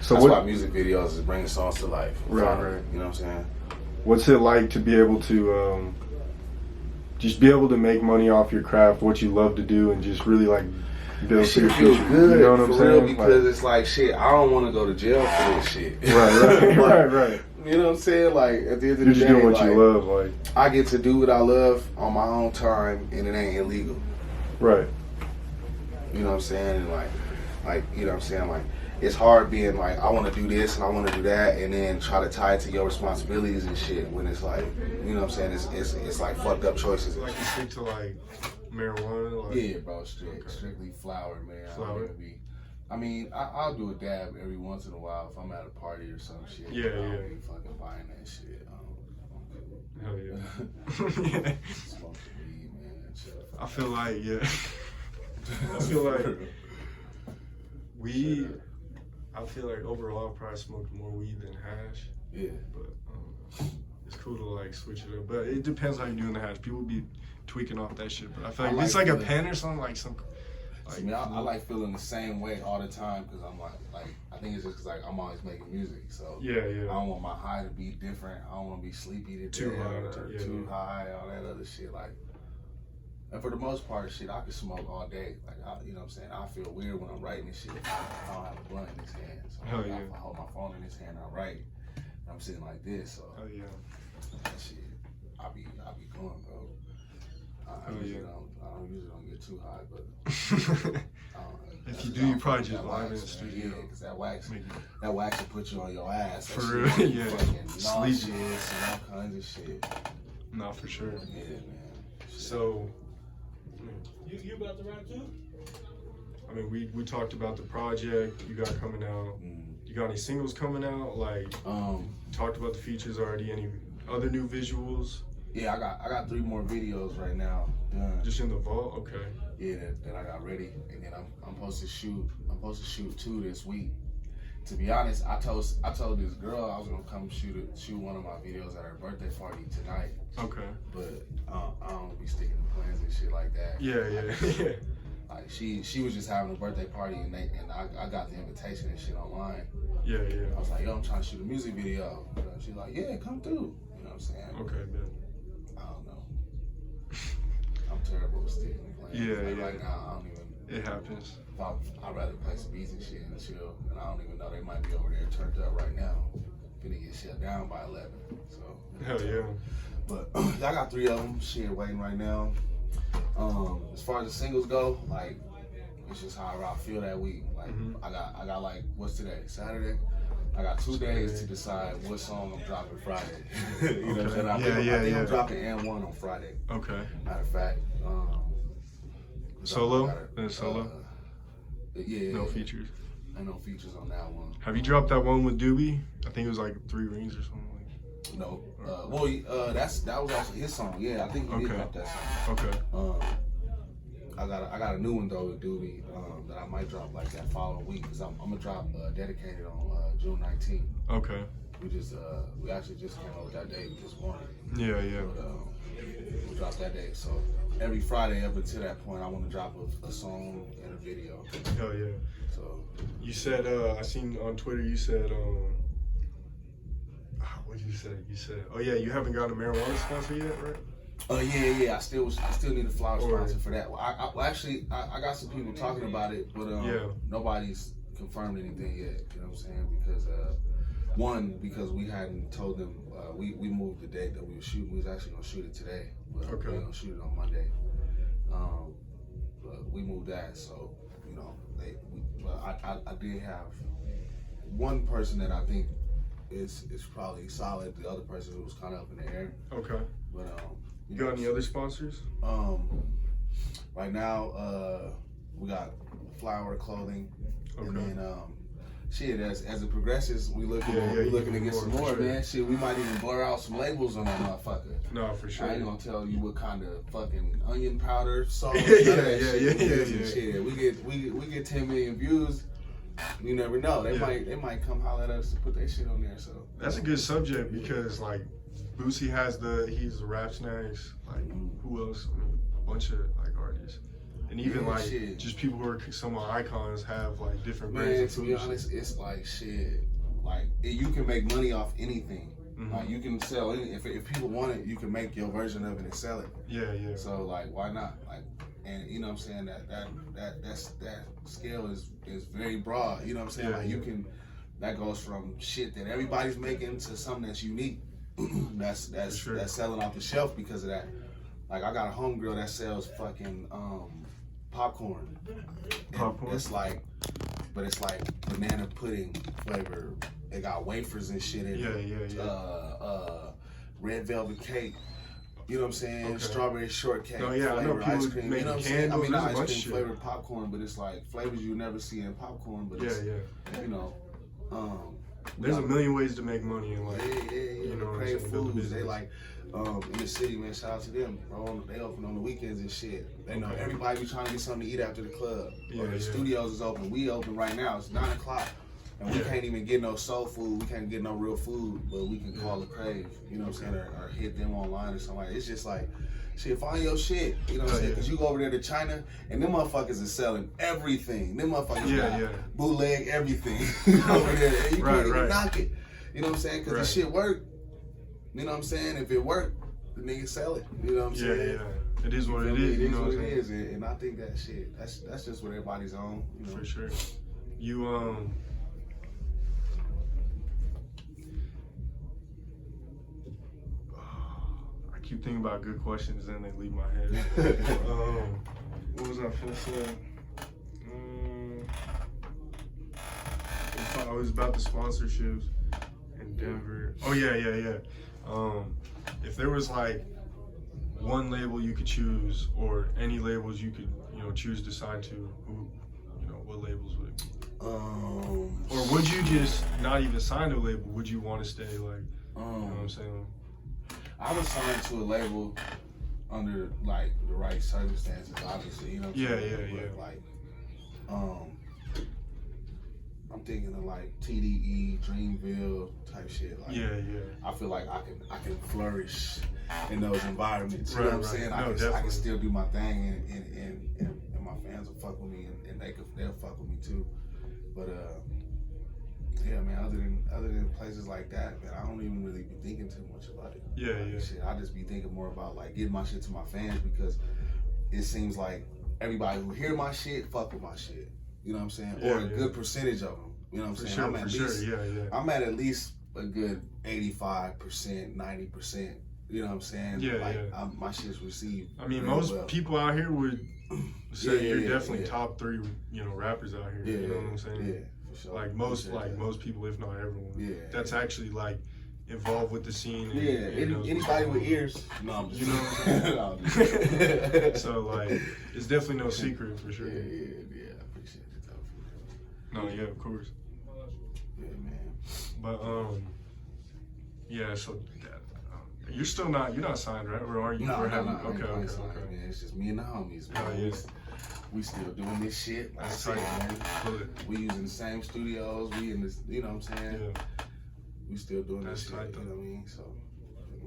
So that's why music videos is bringing songs to life. Right. You know what I'm saying? What's it like to be able to just be able to make money off your craft, what you love to do, and just really like build shit your feels future? good, you know what I'm saying? Because it's like shit. I don't want to go to jail for this shit. Right. You know what I'm saying? Like at the end of the day, you're just doing what you love. Like I get to do what I love on my own time, and it ain't illegal. Right. You know what I'm saying? And like you know what I'm saying? Like it's hard being like I want to do this and I want to do that, and then try to tie it to your responsibilities and shit. When it's like, you know what I'm saying? It's like fucked up choices. Like you stick to like marijuana. Like, yeah, bro. Strictly flower, man. Flower. I mean, I'll do a dab every once in a while if I'm at a party or some shit. Yeah. I'll be fucking buying that shit. Hell yeah. Smoke the weed, man. I feel like, I feel like overall I probably smoked more weed than hash. Yeah. But it's cool to like switch it up. But it depends how you're doing the hash. People be tweaking off that shit. But I feel like if it's like a pen or something, like some. Like, I mean, I like feeling the same way all the time because I'm like I think it's just because like I'm always making music, so yeah. I don't want my high to be different. I don't want to be sleepy too high, all that other shit. Like, and for the most part, shit, I can smoke all day. Like, you know what I'm saying? I feel weird when I'm writing this shit. I don't have a blunt in this hand, so I hold my phone in this hand. I write. I'm sitting like this, so that shit, I be going, bro. I usually don't get too high, but if you do, you probably just live in the studio. Yeah, because that wax will put you on your ass. For real, yeah. Sleep and all kinds of shit. No, for sure. Yeah, man. So, you about to rap too? I mean, we talked about the project you got coming out. You got any singles coming out? Like, talked about the features already. Any other new visuals? Yeah, I got 3 more videos right now done. Just in the vault, okay. Yeah, that I got ready, and then I'm supposed to shoot 2 this week. To be honest, I told this girl I was gonna come shoot one of my videos at her birthday party tonight. Okay. But I don't be sticking to plans and shit like that. Yeah. like she was just having a birthday party, and I got the invitation and shit online. Yeah. I was like, yo, I'm trying to shoot a music video. You know, she's like, yeah, come through. You know what I'm saying? Okay, man. I don't know. I'm terrible with sticking. Yeah. Right now, I don't even. It happens. I'd rather play some beats and shit and chill, and I don't even know, they might be over there turned up right now. Finna get shut down by 11. So. Hell yeah. But I got 3 of them shit waiting right now. As far as the singles go, like it's just however I feel that week. Like I got like, what's today? Saturday. I got 2 days to decide what song I'm dropping Friday. You know what I'm saying? I think I'm dropping and one on Friday. Okay. Matter of fact. Solo? Solo? Yeah. No features. Ain't no features on that one. Have you dropped that one with Doobie? I think it was like 3 Rings or something like. No. That was actually his song. Yeah, I think he did drop that song. Okay. I got a new one though with Doobie that I might drop like that following week, because I'm gonna drop Dedicated on June 19th. Okay. We actually just came up with that date this morning. Yeah. But, we'll drop that day. So every Friday up until that point, I want to drop a song and a video. Hell yeah. So you said I seen on Twitter you said what did you say? You said, oh yeah, you haven't got a marijuana sponsor yet, right? Yeah. I still need a flower sponsor for that. Well, I got some people talking about it, but nobody's confirmed anything yet. You know what I'm saying? Because we hadn't told them we moved the date that we were shooting. We was actually gonna shoot it today, but we were gonna shoot it on Monday. But we moved that, so you know I did have one person that I think is probably solid. The other person who was kind of up in the air. Okay. But you got any other sponsors? Right now we got Flower Clothing, and then shit, as it progresses, we looking to get some more, man. Shit, we might even blur out some labels on that motherfucker. No, for sure. I ain't gonna tell you what kind of fucking onion powder, salt, Yeah. Shit. We get 10 million views. You never know. They might come holler at us to put their shit on there. So that's a good subject, because like Boosie he's the Rap Snacks. Like who else? I mean, a bunch of like artists. And even just people who are somewhat icons have like different brands of food. To be honest, it's like shit. Like you can make money off anything. Like you can sell if people want it, you can make your version of it and sell it. Yeah. So like, why not? Like, and you know what I'm saying, that scale is very broad. You know what I'm saying? Yeah, like you can, that goes from shit that everybody's making to something that's unique. that's selling off the shelf because of that. Like I got a homegirl that sells fucking popcorn. It's like banana pudding flavor. They got wafers and shit in it. Red velvet cake. You know what I'm saying? Strawberry shortcake. Oh yeah, I know people ice cream. make You know what I'm candles. saying? I mean, not a bunch ice of cream flavored popcorn, but it's like flavors you never see in popcorn. But it's, you know, there's a million ways to make money in life. You know, Crave Foods. They like in the city, man. Shout out to them, bro. They open on the weekends and shit. They know everybody be trying to get something to eat after the club. Or the studios is open. We open right now. It's 9 o'clock. And we can't even get no soul food. We can't get no real food, but we can call a Crave. You know what I'm saying? Or hit them online or something like that. It's just like, shit, find your shit. You know what I'm saying? Because you go over there to China, and them motherfuckers is selling everything. Them motherfuckers got bootleg everything over there. And you can't even knock it. You know what I'm saying? Because the shit work. You know what I'm saying? If it work, the niggas sell it. You know what I'm saying? Yeah. It is what it is. It is what it is. And I think that shit, that's just what everybody's on. You know? For sure. You, I keep thinking about good questions, then they leave my head. What was I finna say? It was about the sponsorships in Denver. Oh yeah. If there was like one label you could choose, or any labels you could, choose to sign to, who, what labels would it be? Or would you just not even sign to a label? Would you want to stay like, you know what I'm saying? I would sign to a label under like the right circumstances, obviously. You know what I'm saying? Yeah. Like, I'm thinking of like TDE, Dreamville type shit. Like, I feel like I can flourish in those environments. You know what I'm saying? I can still do my thing, and my fans will fuck with me, and they'll fuck with me too. But yeah, man. Other than places like that, man, I don't even really be thinking too much about it. Yeah, yeah. Shit, I just be thinking more about like getting my shit to my fans, because it seems like everybody who hear my shit fuck with my shit. You know what I'm saying? Yeah, or a good percentage of them. You know what I'm saying? Sure, I'm at least, yeah, yeah. I'm at least a good 85%, 90%. You know what I'm saying? Yeah, like, yeah. My shit's received. I mean, very most well. people out here would say you're definitely yeah. top 3, rappers out here. Yeah, you know what I'm saying? Yeah, for sure. Like most people, if not everyone. Yeah. That's actually like involved with the scene. And, Yeah, anybody with ears. No, I'm just, you know what I'm saying? no, I'm just So like, it's definitely no secret for sure. Yeah, I appreciate it though. No, yeah, of course. Yeah, man. But yeah. So you're not signed, right? Or are you? No, Okay. Man, it's just me and the homies, man. Oh, yeah. We still doing this shit. Like I That's said, tight. man. We using the same studios. We in this, you know what I'm saying? Yeah. We still doing That's this shit. tight, You know what I mean? So.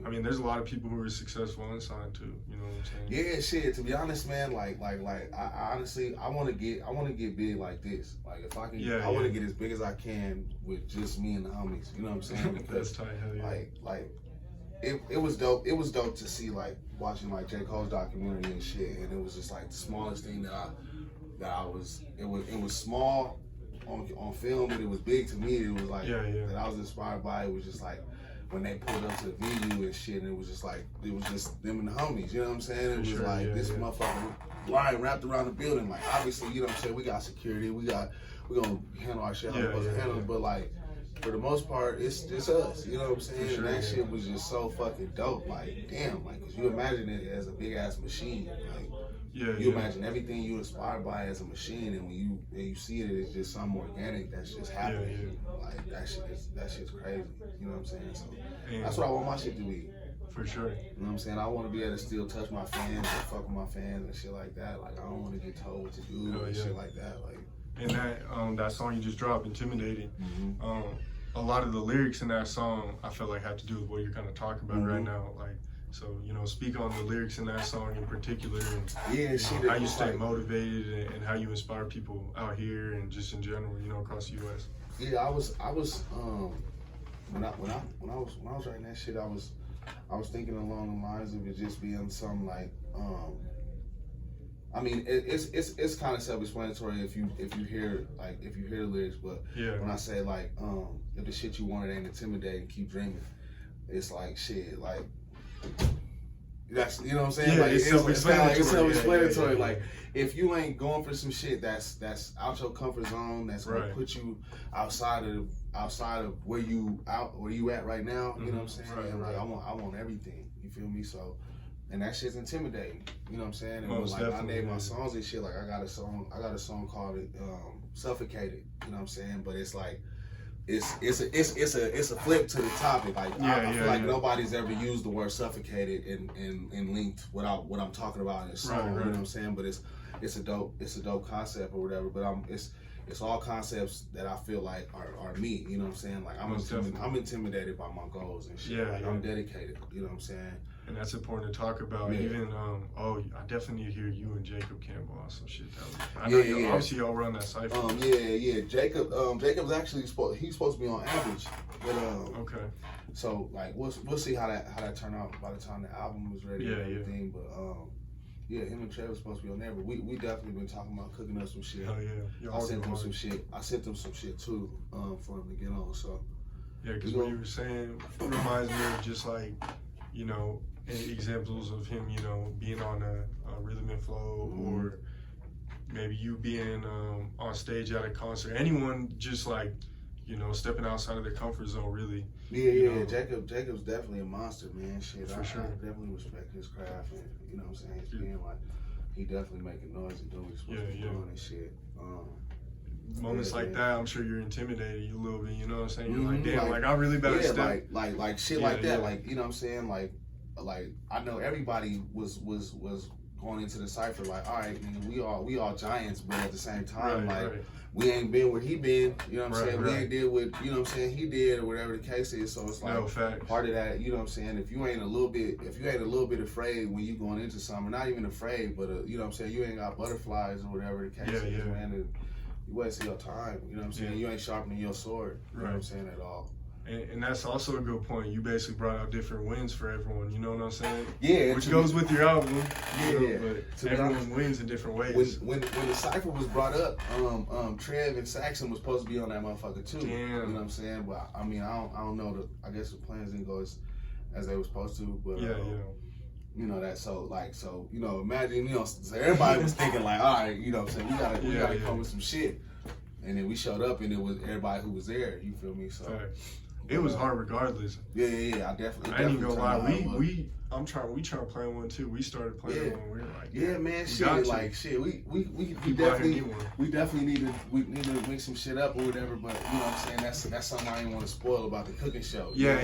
I mean, there's a lot of people who are successful unsigned too. You know what I'm saying? Yeah, shit. To be honest, man, like, I honestly, I want to get big like this. Like, if I can, I want to get as big as I can with just me and the homies. You know what I'm saying? Because, That's tight, hell yeah. like, it was dope. It was dope to see, like, watching like J. Cole's documentary and shit, and it was just like the smallest thing that I was. It was small on film, but it was big to me. It was like that I was inspired by. It was just like when they pulled up to the venue and shit, and it was just them and the homies. You know what I'm saying? It was this motherfucker line wrapped around the building. Like, obviously, you know what I'm saying? We got security. We gonna handle our shit how we're supposed to handle it. But like, for the most part, it's just us. You know what I'm saying? Sure, and that shit was just so fucking dope. Like, damn, like, cause you imagine it as a big ass machine. Like, you imagine everything you inspired by as a machine, and when you see it, it's just something organic that's just happening. Like, that shit's crazy. You know what I'm saying? So that's what I want my shit to be. For sure. You know what I'm saying? I want to be able to still touch my fans and fuck with my fans and shit like that. Like, I don't want to get told what to do and shit like that. Like, and that song you just dropped, Intimidating. A lot of the lyrics in that song, I feel like have to do with what you're kind of talking about right now. Like, so, speak on the lyrics in that song in particular, and how you stay motivated and how you inspire people out here and just in general, across the U.S. Yeah, I was when I was writing that shit, I was thinking along the lines of it just being something like, I mean, it's kind of self-explanatory if you hear the lyrics, but when I say like, if the shit you wanted ain't intimidating, keep dreaming. It's like shit, like. That's, you know what I'm saying? Yeah, like, it's self-explanatory. Like, if you ain't going for some shit that's out your comfort zone, that's gonna put you outside of where you at right now. You know what I'm saying? And like, I want everything. You feel me? So, and that shit's intimidating. You know what I'm saying? And when, like, I name my songs and shit, like, I got a song called Suffocated. You know what I'm saying? But it's like, it's a flip to the topic. Like, I feel like nobody's ever used the word suffocated and linked what I'm talking about in a song. You know what I'm saying? But it's a dope concept or whatever. But it's all concepts that I feel like are me. You know what I'm saying? Like, I'm intimidated by my goals and shit. I'm dedicated. You know what I'm saying? And that's important to talk about. Even I definitely need to hear you and Jacob Campbell on some shit. Obviously y'all run that cipher. Jacob's actually he's supposed to be on Average, but okay. So like we'll see how that turn out by the time the album is ready and everything. But him and Trevor's supposed to be on there. But we definitely been talking about cooking up some shit. Hell yeah. I sent them some shit. I sent them some shit too for them to get on. So because what you were saying reminds me of just like, examples of him, being on a Rhythm and Flow, or maybe you being on stage at a concert. Anyone just like, stepping outside of their comfort zone, really. Yeah. Jacob's definitely a monster, man. Shit, for sure. I definitely respect his craft, and you know what I'm saying. He's being like, he definitely making noise and doing what he's supposed to be doing and shit. Moments like that, I'm sure you're intimidated a little bit. You know what I'm saying? You're like, damn, like I really better step. Like shit like that. Like, you know what I'm saying? Like I know everybody was going into the cipher like, all right, nigga, we all giants, but at the same time, Right, like right. we ain't been where he been, you know what I'm Right, saying? right. We ain't did what, you know what I'm saying, he did, or whatever the case is. So it's like No, facts. part of that, you know what I'm saying, if you ain't a little bit afraid when you going into something, not even afraid, but you know what I'm saying, you ain't got butterflies or whatever the case is, man, and you wasting your time, you know what I'm saying? You ain't sharpening your sword, you know what I'm saying, at all. And that's also a good point. You basically brought out different wins for everyone. You know what I'm saying? Yeah. Which goes with your album. Yeah. But everyone wins in different ways. When the cipher was brought up, Trev and Saxon was supposed to be on that motherfucker too. Damn. You know what I'm saying? But I mean, I don't know. I guess the plans didn't go as they were supposed to. But you know that. So you know, imagine, you know, so everybody was thinking like, all right, you know what I'm saying, we gotta come with some shit. And then we showed up, and it was everybody who was there. You feel me? So. It was hard regardless. Yeah. I definitely. I ain't gonna lie. We trying to plan one too. We started playing one. We were like, man, shit, like shit. We definitely need to mix some shit up or whatever. But you know what I'm saying, that's something I ain't want to spoil about the cooking show. Yeah.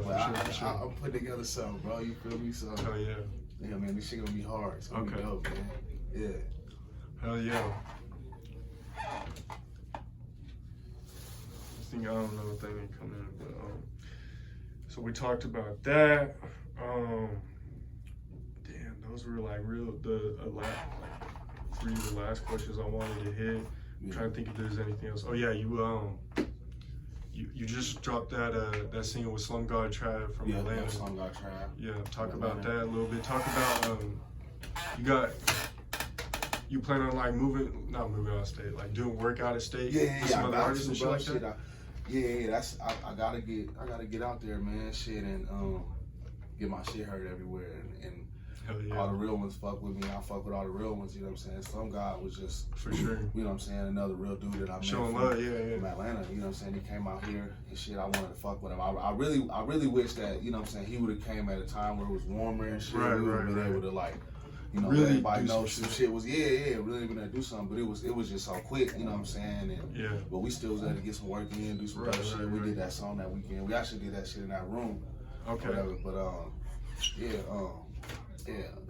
But sure. I'm putting together something, bro. You feel me? So. Hell yeah. Yeah, man, this shit gonna be hard. It's gonna be dope, man. Yeah. Hell yeah. I don't know what they didn't come in, but so we talked about that. Damn, those were like three of the last questions I wanted to hit. I'm trying to think if there's anything else. Oh yeah, you just dropped that single with Slum God Trav from Atlanta. Slum God Trav. Yeah, talk about that a little bit. Talk about you plan on like not moving out of state, like doing work out of state? Yeah. Some other artists and shit like that? That's I gotta get out there, man, shit, and get my shit heard everywhere, and all the real ones fuck with me. I fuck with all the real ones, you know what I'm saying? Some guy was just for sure, you know what I'm saying, another real dude that I met from Atlanta, you know what I'm saying? He came out here and shit. I wanted to fuck with him. I really wish that, you know what I'm saying, he would have came at a time where it was warmer and shit. We would have been able to like, you know, really everybody knows some shit was really been able to do something, but it was just so quick, you know what I'm saying? And but we still was able to get some work in, do some other shit. We did that song that weekend. We actually did that shit in that room. Okay. Whatever. But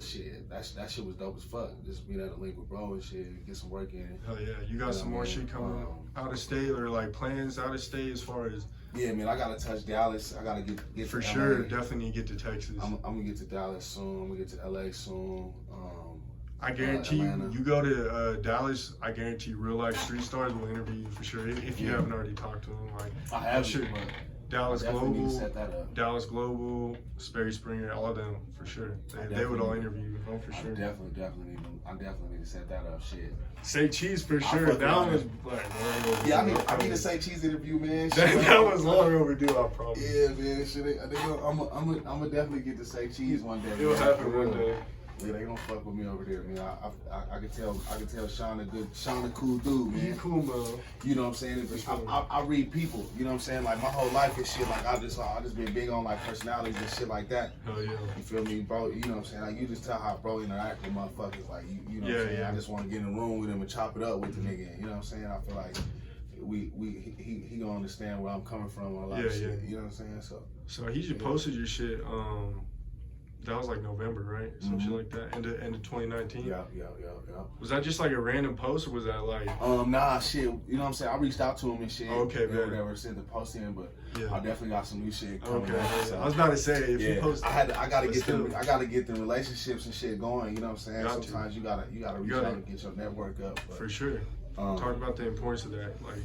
shit. That shit was dope as fuck. Just being able to link with bro and shit, get some work in. Hell yeah. You got some more shit coming out of state, or like plans out of state as far as? Yeah, man, I gotta touch Dallas. I gotta get for to sure. LA. Definitely need to get to Texas. I'm gonna get to Dallas soon. I'm gonna get to LA soon. I guarantee you go to Dallas. I guarantee real life street stars will interview you for sure if you haven't already talked to them. Like I have. Sure. Dallas Global, Sperry Springer, all of them for sure. They would all interview you, for sure. I definitely need to set that up. Shit. Say Cheese for sure. That one was like I need to say Cheese interview, man. That was long overdue, I promise. Yeah, man. I'm gonna definitely get to say Cheese one day. It'll happen one day. Yeah, they gonna fuck with me over there, man. I can tell Sean a cool dude, man. You cool, man. You know what I'm saying? I read people, you know what I'm saying? Like my whole life and shit, like I just been big on like personalities and shit like that. Hell yeah. You feel me, bro? You know what I'm saying? Like you just tell how bro interact with motherfuckers. Like you know what I'm saying? I just want to get in the room with him and chop it up with the nigga. You know what I'm saying? I feel like he gonna understand where I'm coming from on a lot of shit. You know what I'm saying? So he just posted your shit. That was like November, right? Some shit like that. End of 2019. Yeah. Was that just like a random post, or was that like? Nah, shit. You know what I'm saying? I reached out to him and shit. Okay, man. Whatever, sent the post in, but I definitely got some new shit coming. Okay. So, I was about to say if you post. I gotta get the relationships and shit going. You know what I'm saying? Sometimes you gotta reach out and get your network up. But, for sure. Talk about the importance of that, like.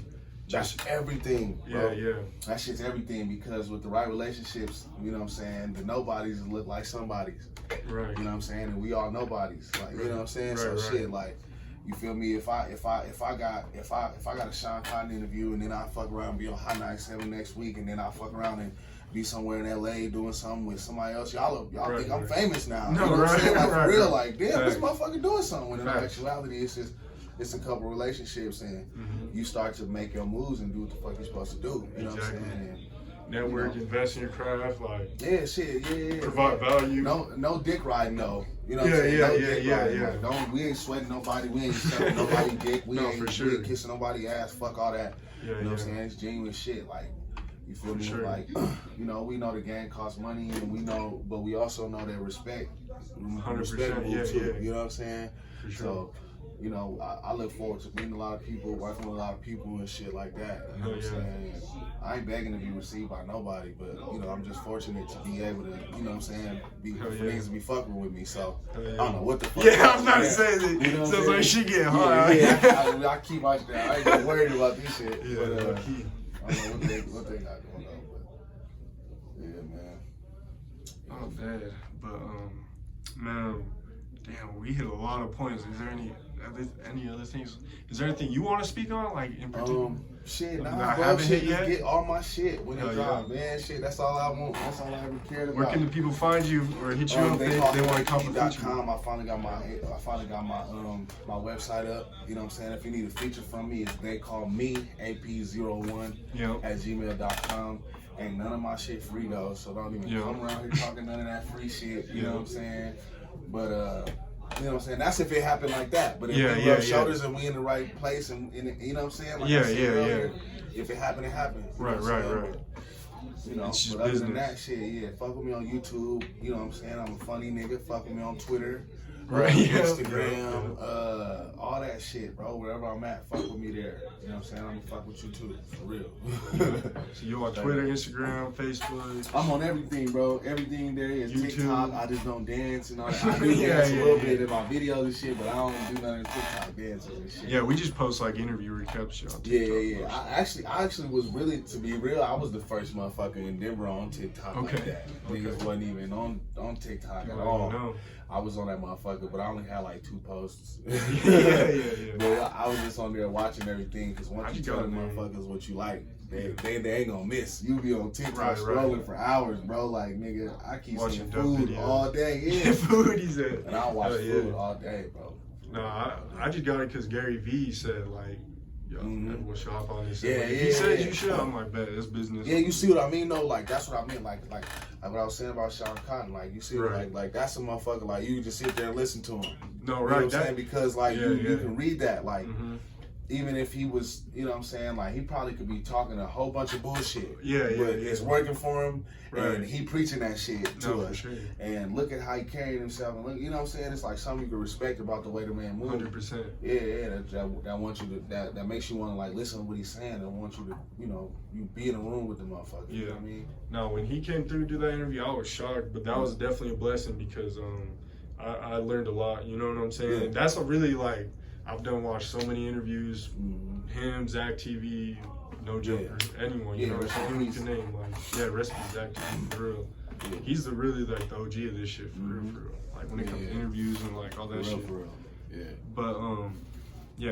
That's everything, bro. Yeah. That shit's everything, because with the right relationships, you know what I'm saying, the nobodies look like somebodies. Right. You know what I'm saying? And we all nobodies. Like, you know what I'm saying? Shit, like, you feel me? If I got a Sean Conn interview and then I fuck around and be on Hot 97 next week, and then I fuck around and be somewhere in LA doing something with somebody else, y'all think I'm famous now. No, you know what I'm saying? Like, for real, like, damn, Facts. this motherfucker doing something. When in actuality, it's a couple relationships, and you start to make your moves and do what the fuck you're supposed to do. You know what I'm saying? And, network, invest in your craft, like yeah. Provide value. No dick riding though. You know what I'm saying? No dick riding. Like, we ain't sweating nobody. We ain't sucking nobody dick. We ain't kissing nobody ass. Fuck all that. You know what I'm saying? It's genuine shit. Like, you feel me? Like, you know, we know the game costs money, and but we also know that respect respectable yeah, too. yeah. You know what I'm saying? For sure. So, you know, I look forward to meeting a lot of people, working with a lot of people and shit like that. You know what I'm saying? I ain't begging to be received by nobody, but, you know, I'm just fortunate to be able to, you know what I'm saying, for niggas to be fucking with me. So, I don't know what the fuck. Yeah, I was about to say that. You know what Sounds I'm like she saying? getting hard. Yeah, I keep my shit. I ain't even worried about this shit. Yeah, But, low key. I don't know what they got going on, but, yeah, man. Oh, bad. But, man, damn, we hit a lot of points. Is there any other things? Is there anything you want to speak on, like in particular? Shit, I nah, bro, haven't shit, hit yet. just get all my shit when it drop, yeah. man. Shit, that's all I want. That's all I ever cared about. Where can the people find you or hit you up if they want to come feature? I finally got my website up. You know what I'm saying? If you need a feature from me, it's TheyCallHimAP at gmail.com. Ain't none of my shit free though, so don't even come around here talking none of that free shit. You know what I'm saying? But you know what I'm saying? That's if it happened like that. But if we rub shoulders and we in the right place and you know what I'm saying? Like earlier, if it happened, it happened. Right. You know, but other than that shit, yeah, fuck with me on YouTube. You know what I'm saying? I'm a funny nigga. Fuck with me on Twitter. Instagram, all that shit, bro. Wherever I'm at, fuck with me there. You know what I'm saying? I'm gonna fuck with you too, for real. So you on Twitter, Instagram, Facebook? I'm on everything, bro. Everything there is YouTube. TikTok. I just don't dance and all that. I do dance a little bit in my videos and shit, but I don't do none of the TikTok dances and shit. Yeah, we just post like interview recaps shit on TikTok. Yeah. I actually was really, to be real, I was the first motherfucker in Denver on TikTok like that. Niggas wasn't even on TikTok at all. I was on that motherfucker, but I only had like 2 posts. Yeah. But I was just on there watching everything, because once you tell the motherfuckers what you like, they ain't gonna miss. You be on TikTok scrolling for hours, bro. Like, nigga, I keep watching food all day. Yeah, food, he said. And I watch food all day, bro. No, I just got it because Gary Vee said, like, yo, everyone should hop on this. Yeah, he said you should. I'm like, bet, it's business. Yeah, you see what I mean, though? Like, that's what I mean. Like what I was saying about Sean Cotton. Like, you see, like that's a motherfucker. Like, you just sit there and listen to him. No, you know what I'm saying? Because, like, you can read that. Like, even if he was, you know what I'm saying, like, he probably could be talking a whole bunch of bullshit. But it's working for him, and he preaching that shit to us. For sure. And look at how he carried himself. And look, you know what I'm saying? It's like something you can respect about the way the man moves. 100%. Yeah, that wants you to, that makes you want to, like, listen to what he's saying and want you to, you know, you be in a room with the motherfucker. Yeah. You know what I mean? No, when he came through to do that interview, I was shocked, but that was definitely a blessing because I learned a lot. You know what I'm saying? Yeah. And that's a really, like, I've watched so many interviews. Him, Zach TV, No Joker, anyone, you know, anyone you can name. Like, recipe Zach TV, for real. Yeah. He's the really, like, the OG of this shit, for real. Like, when it comes to interviews and, like, all that shit. For real. Yeah. But,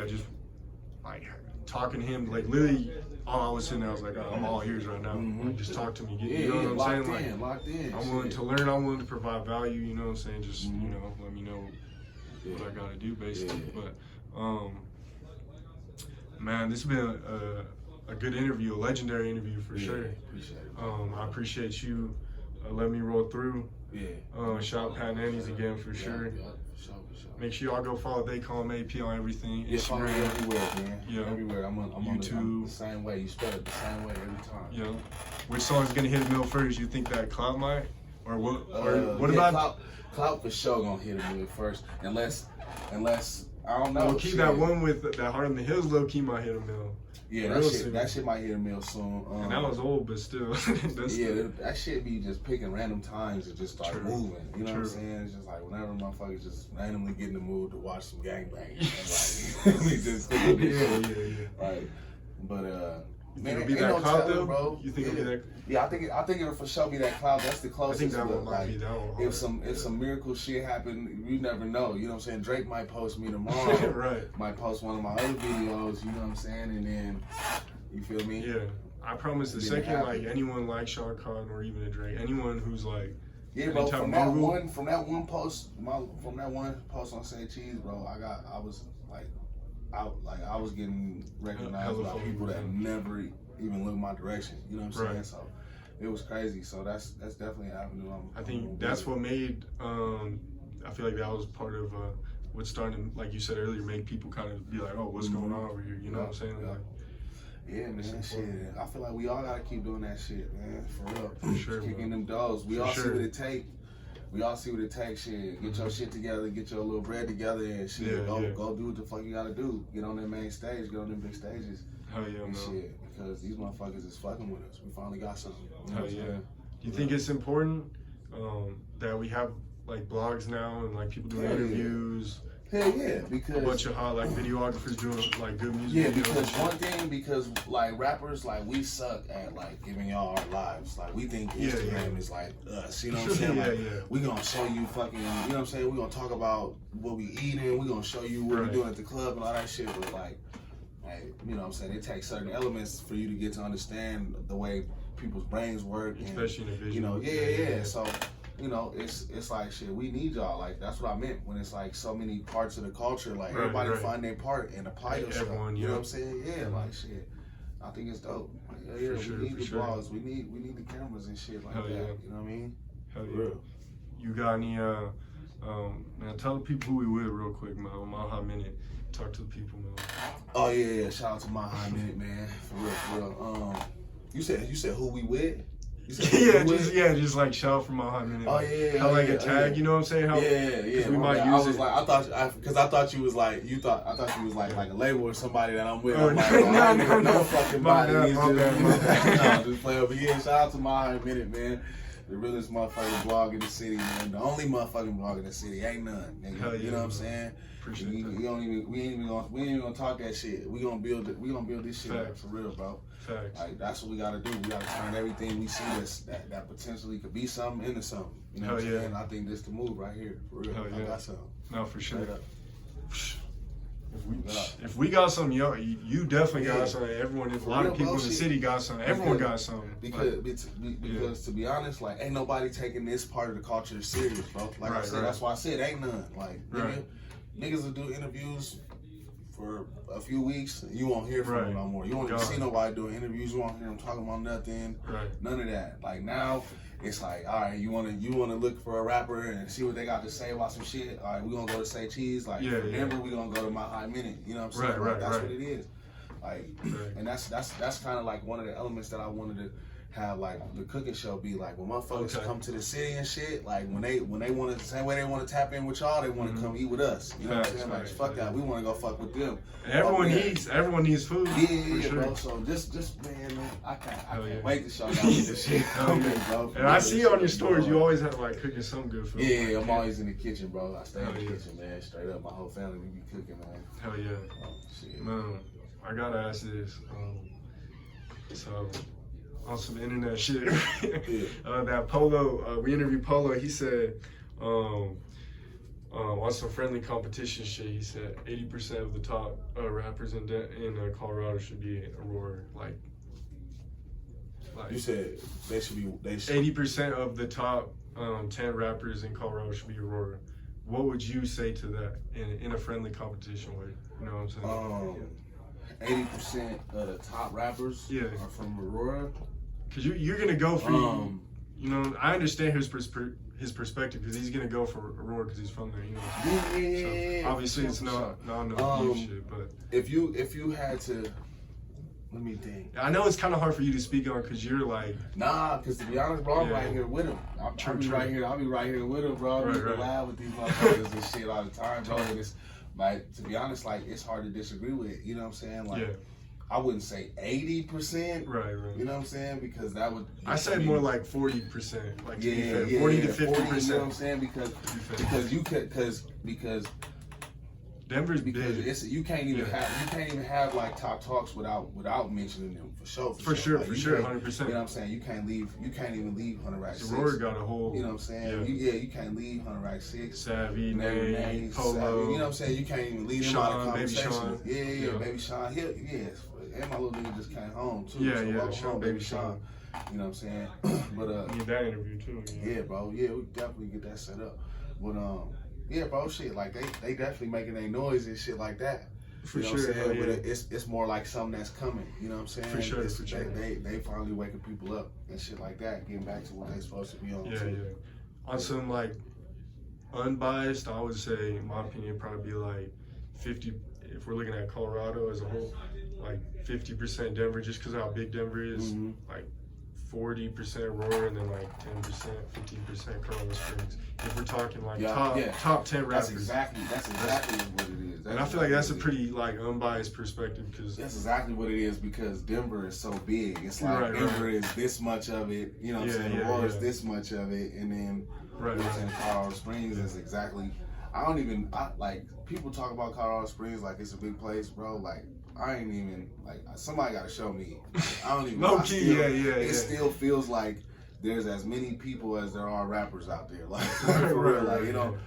just, like, talking to him, like, literally, all I was sitting there, I was like, I'm all ears right now. Like, just talk to me. You know what I'm saying? Locked in. I'm willing to learn. I'm willing to provide value. You know what I'm saying? Just, you know, let me know what I got to do, basically. But, man, this has been a good interview, a legendary interview for sure. Appreciate it. I appreciate you letting me roll through. Yeah. Shout out Pat Nannies again for sure. Yeah, for sure. Make sure y'all go follow TheyCallHimAP on everything. Yeah, follow me Instagram, everywhere, man. Yeah. Everywhere. I'm YouTube. on the same way. You spell it the same way every time. You know, which song's gonna hit a mill first? You think that Clout might, or what? Or what about Clout for sure gonna hit a mill first, unless I don't know. Low key, that one with that Heart in the Hills, low key might hit a mill. Yeah, that shit might hit a mill soon. And that was old, but still. That shit be just picking random times to just start moving. You know what I'm saying? It's just like whenever motherfuckers just randomly get in the mood to watch some gangbang. Like, we just Like, but you man, think it'll be that no Clout telling, though, bro. You think it'll be that? Yeah, I think it'll for sure be that Clout. That's the closest. I think that one might be that one. If some miracle shit happen, you never know. You know what I'm saying? Drake might post me tomorrow. Right. Might post one of my other videos. You know what I'm saying? And then, you feel me? Yeah. I promise the second, like, anyone like Sean Cotton or even a Drake, anyone who's like, bro, from that one post on Say Cheese, bro, I was getting recognized by people that never even looked my direction. You know what I'm saying? So it was crazy. So that's definitely an avenue. I think that's what made. I feel like that was part of what's starting, like you said earlier, make people kind of be like, oh, what's going on over here? You know what I'm saying? Like, yeah, man, shit. I feel like we all gotta keep doing that shit, man. For real. For sure. Kicking them doors. We all see what it take. we all see what it takes. Shit, get your shit together, get your little bread together, and shit, go do what the fuck you gotta do. Get on that main stage, get on them big stages. Hell yeah, and man. Shit, because these motherfuckers is fucking with us. We finally got something. You know Hell what I'm yeah. saying? Do you think it's important that we have like blogs now and like people doing interviews? Hell yeah, because a bunch of hot like videographers doing like good music. Yeah, videos. because like rappers, like we suck at like giving y'all our lives. Like we think Instagram is like us. You know what I'm saying? Like, we gonna show you fucking. You know what I'm saying? We gonna talk about what we eating. We gonna show you what we doing at the club and all that shit. But like, you know what I'm saying? It takes certain elements for you to get to understand the way people's brains work, especially in the visual. You know, So. You know, it's like shit. We need y'all. Like that's what I meant when it's like so many parts of the culture. Like everybody find their part and apply yourself. You know what I'm saying? Yeah, like shit. I think it's dope. Like, we need the blogs. We need the cameras and shit like that. You know what I mean? Hell yeah. You got any? Man, tell the people who we with real quick, man. On My Hot Minute, talk to the people, man. Oh yeah. Shout out to My Hot Minute, man. For real. You said who we with? Just like shout out for My Hot Minute. Oh how like a tag, you know what I'm saying? How, we might use it. Like, I thought you was like like a label or somebody that I'm with. Oh, no fucking body. My bad. Just play over here. Shout out to My Hot Minute, man. The realest motherfucking blog in the city, man. The only motherfucking blog in the city. Ain't none, nigga. You know what I'm saying? We ain't even gonna talk that shit. We gonna build this shit up for real, bro. Facts. Like that's what we gotta do. We gotta turn everything we see that potentially could be something into something. You know what I'm saying? I think this the move right here, for real. I got something. No, for sure. If we got something, you definitely got something. Everyone, a lot of people in the city got something. Everyone got something. Because to be honest, like ain't nobody taking this part of the culture serious, bro. Like I said, that's why I said ain't none. Like niggas will do interviews for a few weeks, you won't hear from them no more. You won't even see nobody doing interviews. You won't hear them talking about nothing. None of that. Like now, it's like, all right, you wanna look for a rapper and see what they got to say about some shit. All right, we gonna go to Say Cheese. Like Denver, we gonna go to My Hot Minute. You know what I'm saying? Like, that's what it is. Like, and that's kind of like one of the elements that I wanted to have, like the cooking show be like when motherfuckers come to the city and shit, like when they want to the same way they want to tap in with y'all, they want to come eat with us. You know what I'm saying? Like fuck that, we want to go fuck with them. Everyone needs food. Yeah, bro. So just man, I can't wait to show y'all this shit. Bro. And I see on your stories you always have like cooking some good food. Yeah, I'm always in the kitchen, bro. I stay in the kitchen, man. Straight up, my whole family we be cooking, man. Hell yeah. Oh, shit. Man, I gotta ask this. So. On some internet shit, that Polo, we interviewed Polo. He said, on some friendly competition shit, he said 80% of the top rappers in Colorado should be Aurora. Like you said, they should be. 80% of the top 10 rappers in Colorado should be Aurora. What would you say to that in a friendly competition way? You know what I'm saying? 80% of the top rappers are from Aurora. Cause you're gonna go for you know, I understand his perspective because he's gonna go for Aurora because he's from there. You know, so obviously it's no shit. But if you had to, let me think. I know it's kind of hard for you to speak on because you're like because to be honest, bro, I'm right here with him. I'll be right here with him, bro. We laugh with these motherfuckers and shit all the time, bro. And it's like, to be honest, like it's hard to disagree with. You know what I'm saying? Like. I wouldn't say 80%. Right. You know what I'm saying? Because that would. I said more like 40%. Like 40 to 50%. 40, you know what I'm saying? Because Denver's big. It's, you can't even have like top talks without mentioning them for sure. For sure, 100%. You know what I'm saying? You can't even leave 100 Rack 6. Aurora got a whole. You know what I'm saying? You can't leave 100 Rack 6. Savvy, Nate, Polo. You know what I'm saying? You can't even leave them out of conversation. Baby Sean. And my little nigga just came home too. Sean, Baby Sean. You know what I'm saying? But need that interview too. Yeah, bro. Yeah, we definitely get that set up. But yeah, bro, shit, like they definitely making their noise and shit like that. For you know sure. What I'm saying? But it's more like something that's coming. You know what I'm saying? For sure. They finally waking people up and shit like that, getting back to what they supposed to be on. On some like unbiased, I would say, in my opinion, probably be like 50. If we're looking at Colorado as a whole, like 50% Denver, just because of how big Denver is. Like 40% Aurora and then like 10%, 15% Colorado Springs. If we're talking like Yeah, top 10 rappers. That's exactly what it is. And I feel like that's a pretty like unbiased perspective because that's exactly what it is because Denver is so big. It's like Denver is this much of it, you know what I'm saying? Aurora is this much of it, and then you know what I'm saying, Colorado Springs is exactly. I like people talk about Colorado Springs like it's a big place, bro. Like I ain't even like somebody got to show me. I don't even. Low key, it still feels like there's as many people as there are rappers out there. Like for real, like you know.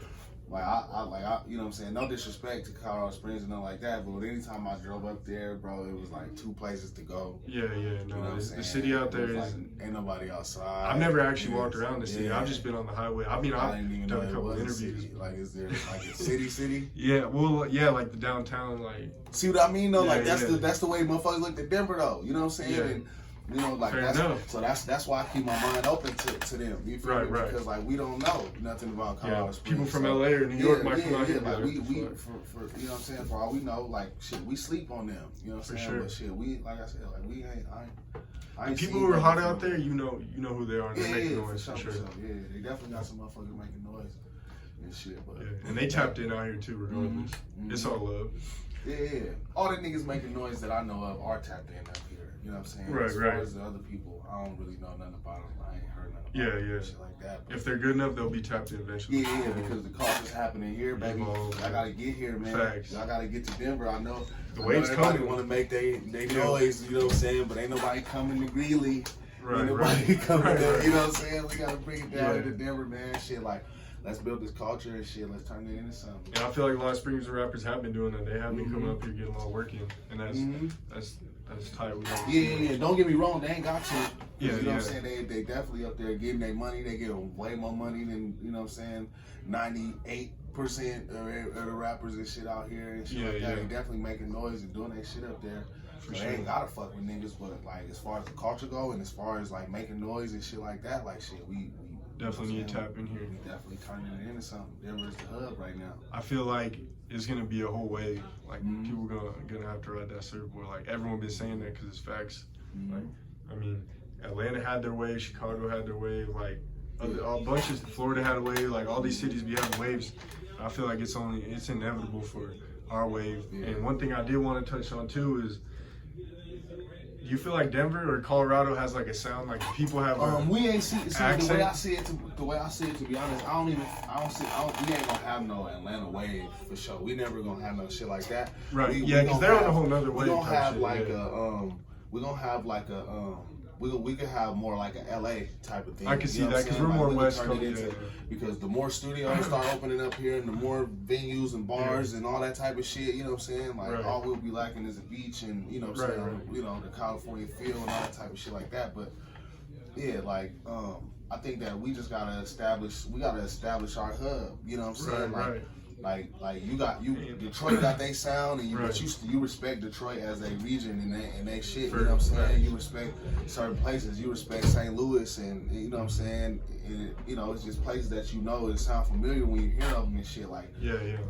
Like I, you know what I'm saying? No disrespect to Colorado Springs and nothing like that, but anytime I drove up there, bro, it was like 2 places to go. Yeah, no, you know the city out there is like, ain't nobody outside. I've never actually walked around the city. I've just been on the highway. I mean, I didn't even I've know done a couple interviews. Like, is there like a city? Yeah, well, yeah, like the downtown, like. See what I mean though? Like that's the way motherfuckers look at Denver though. You know what I'm saying? Yeah. And, you know, like that's why I keep my mind open to them. You feel me? Because like we don't know nothing about Colorado Springs. People from LA or New York might come out here. Like we for you know what I'm saying, for all we know, like shit, we sleep on them. You know what I'm saying? Sure. But shit, we like I said, like we ain't I ain't people who are hot out there, you know who they are and they're making noise for sure. Yeah, they definitely got some motherfuckers making noise and shit. But and they tapped in out here too, regardless. It's all love. Yeah. All the niggas making noise that I know of are tapped in up here. You know what I'm saying? Right, as far as the other people, I don't really know nothing about them. I ain't heard nothing about them, shit like that. But if they're good enough, they'll be tapped in eventually. Yeah, because the culture's happening here, baby. I gotta get here, man. Facts. I gotta get to Denver. I know the wave's everybody coming. Want to make they noise, you know what I'm saying? But ain't nobody coming to Greeley. Ain't nobody coming there. You know what I'm saying? We gotta bring it down to Denver, man. Shit, like, let's build this culture and shit. Let's turn it into something. And I feel like a lot of Springs rappers have been doing that. They have been coming up here getting a lot of work in, and that's tight. Yeah. Don't get me wrong. They ain't got to. Yeah, you know what I'm saying? They definitely up there getting their money. They get way more money than, you know what I'm saying, 98% of the rappers and shit out here and shit like that. They definitely making noise and doing their shit up there. They ain't gotta fuck with niggas, but like as far as the culture go and as far as like making noise and shit like that, like shit, we definitely need to tap in here. We definitely turning it into something. Denver's the hub right now. I feel like it's gonna be a whole wave. Like people gonna have to ride that surfboard. Like everyone been saying that because it's facts. Like I mean, Atlanta had their wave, Chicago had their wave, like a bunch of Florida had a wave. Like all these cities be having waves. I feel like it's inevitable for our wave. And one thing I did want to touch on too is, do you feel like Denver or Colorado has like a sound like people have we ain't see accent? the way I see it to be honest, we ain't gonna have no Atlanta wave for sure. We never gonna have no shit like that. Right. Because they're on a whole nother wave. We gonna have we could have more like a LA type of thing. I can see that because we're more West Coast. Because the more studios start opening up here and the more venues and bars and all that type of shit, you know what I'm saying? Like all we'll be lacking is a beach and, you know what I'm saying, you know, the California feel and all that type of shit like that. But yeah, like I think that we just gotta establish our hub, you know what I'm saying? Like Detroit got their sound, and but you respect Detroit as a region and they shit. You know what I'm saying? You respect certain places. You respect St. Louis, and you know what I'm saying. And, you know, it's just places that you know and sound familiar when you hear of them and shit. Like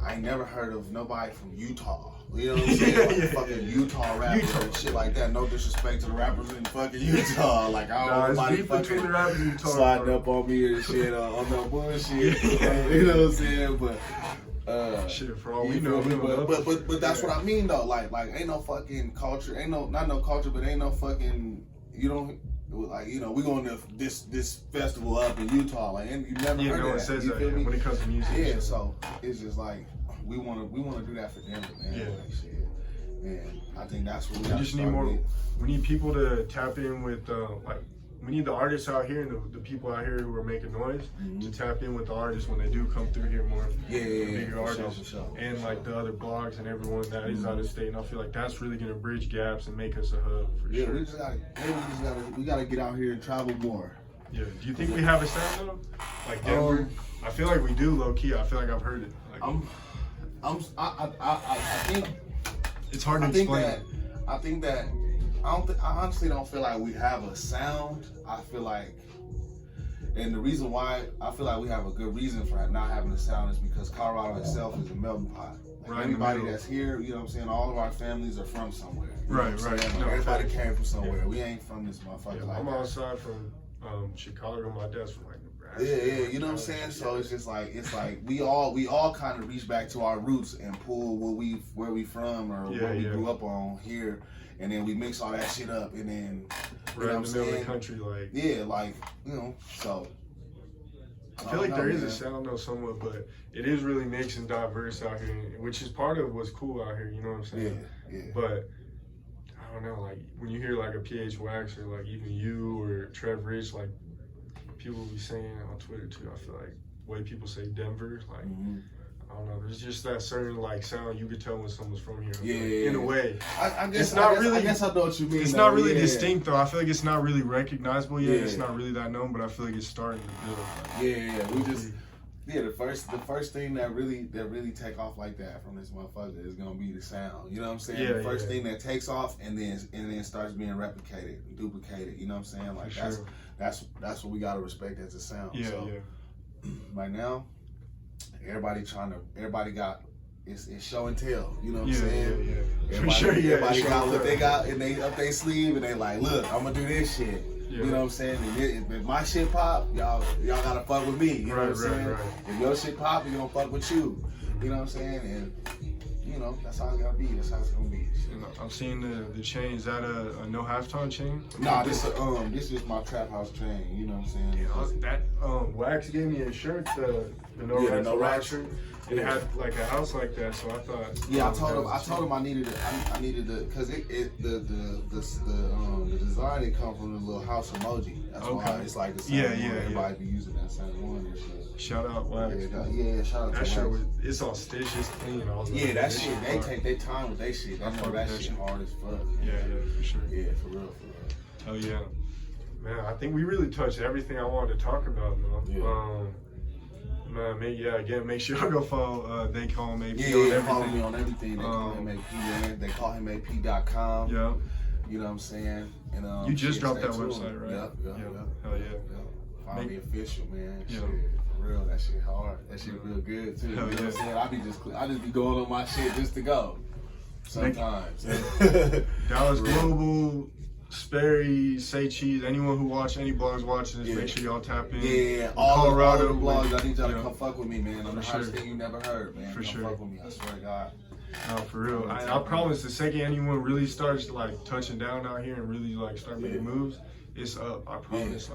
I ain't never heard of nobody from Utah. You know what I'm saying? Like fucking Utah rappers and shit like that. No disrespect to the rappers in fucking Utah. Like I don't know nobody fucking sliding up on me and shit on no bullshit. You know what I'm saying? But. Shit, for all we know, but that's what I mean though. Like ain't no fucking culture, not no culture, but ain't no fucking we going to this festival up in Utah. Like and you never heard no one that. says you that feel me? When it comes to music. Yeah, so it's just like we want to do that for Denver, man. Yeah. Like, shit. And I think that's what we just need more. We need people to tap in with we need the artists out here and the people out here who are making noise to tap in with the artists when they do come through here more. Bigger artists. And like the other blogs and everyone that is out of state. And I feel like that's really going to bridge gaps and make us a hub for sure. We gotta get out here and travel more. Yeah. Do you think we have a sound though? Like Denver? I feel like we do low key. I feel like I've heard it. Like, I think it's hard to explain. I think that I honestly don't feel like we have a sound. I feel like, and the reason why I feel like we have a good reason for not having a sound is because Colorado itself is a melting pot. Like right in the everybody middle. that's here, you know what I'm saying, all of our families are from somewhere. You know Right, what I'm right. saying? No, Like, everybody fact. came from somewhere. We ain't from this motherfucker like I'm that. outside from Chicago. My dad's from like Nebraska. Yeah, you know what I'm saying? So it's just like we all kind of reach back to our roots and pull where we from or what we grew up on here, and then we mix all that shit up, and then right in the middle of the country, like so. I feel like there is a sound though somewhat, but it is really mixed and diverse out here, which is part of what's cool out here. You know what I'm saying? Yeah. But I don't know, like when you hear like a PH Wax or like even you or Trev Rich, like people be saying on Twitter too. I feel like the way people say Denver, like I don't know, there's just that certain like sound you could tell when someone's from here. Yeah, in a way. I guess it's not really. I guess I know what you mean. It's not really distinct though. I feel like it's not really recognizable yet. Yeah. It's not really that known, but I feel like it's starting to build. Like, We just. Yeah, the first thing that really take off like that from this motherfucker is gonna be the sound. You know what I'm saying? The first thing that takes off and then starts being replicated and duplicated. You know what I'm saying? Like that's what we gotta respect as a sound. Right now, everybody got it's show and tell. You know what I'm saying? Everybody got what they got and they up their sleeve and they like, look, I'm gonna do this shit. You know what I'm saying? If my shit pop, y'all gotta fuck with me. You know what I'm saying? Right. If your shit pop, we gonna fuck with you. You know what I'm saying? And that's how it's gotta be. That's how it's gonna be. You know, I'm seeing the chain. Is that a no halftime chain? Nah, this is my trap house chain. You know what I'm saying? That Wax gave me a shirt, the no rack shirt. It had like a house like that, so I thought. Yeah, I told him I needed because the design it come from the little house emoji. That's why it's like the same one. Everybody be using that same one and shit. Shout out Wax. Yeah, shout out to Wax. That shirt it's all stitched, it's clean. Yeah, that shit. They take their time with their shit. That shit hard as fuck. Yeah, for sure. Yeah, for real. Oh yeah, man. I think we really touched everything I wanted to talk about, man. Man, make sure y'all go follow TheyCallHimAP on everything. Follow me on everything. They call him AP, man. TheyCallHimAP.com. Yeah. You know what I'm saying? And you just dropped that website, right? Yep. Hell yeah. Find me official, man. Yeah. Shit, for real. That shit hard. That shit real good too. You know what I'm saying? I just be going on my shit just to go. Sometimes. Dallas Global, Sperry, Say Cheese, anyone who watch any blogs watching this, make sure y'all tap in. Yeah, all Colorado the blogs. I need y'all to come fuck with me, man. I'm the hottest thing you never heard, man. For sure. Fuck with me. I swear to God. No, for real. I promise the second anyone really starts like touching down out here and really like start making moves, it's up. I promise.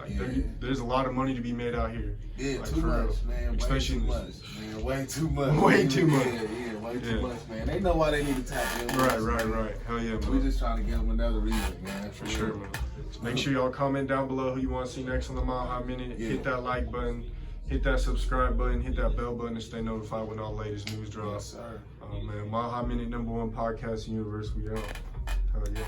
There's a lot of money to be made out here. Yeah, like, too much, man. Especially way too much, man. Way too much. Way too much. Yeah, way too much, man. They know why they need to tap in. Right. Hell yeah, man. We just trying to give them another reason, man. For sure, man. So make sure y'all comment down below who you want to see next on the Mile High Minute. Hit that like button. Hit that subscribe button. Hit that bell button to stay notified when all the latest news drops. Yes, sir. Man, Mile High Minute #1 podcast in the universe. We out. Hell yeah.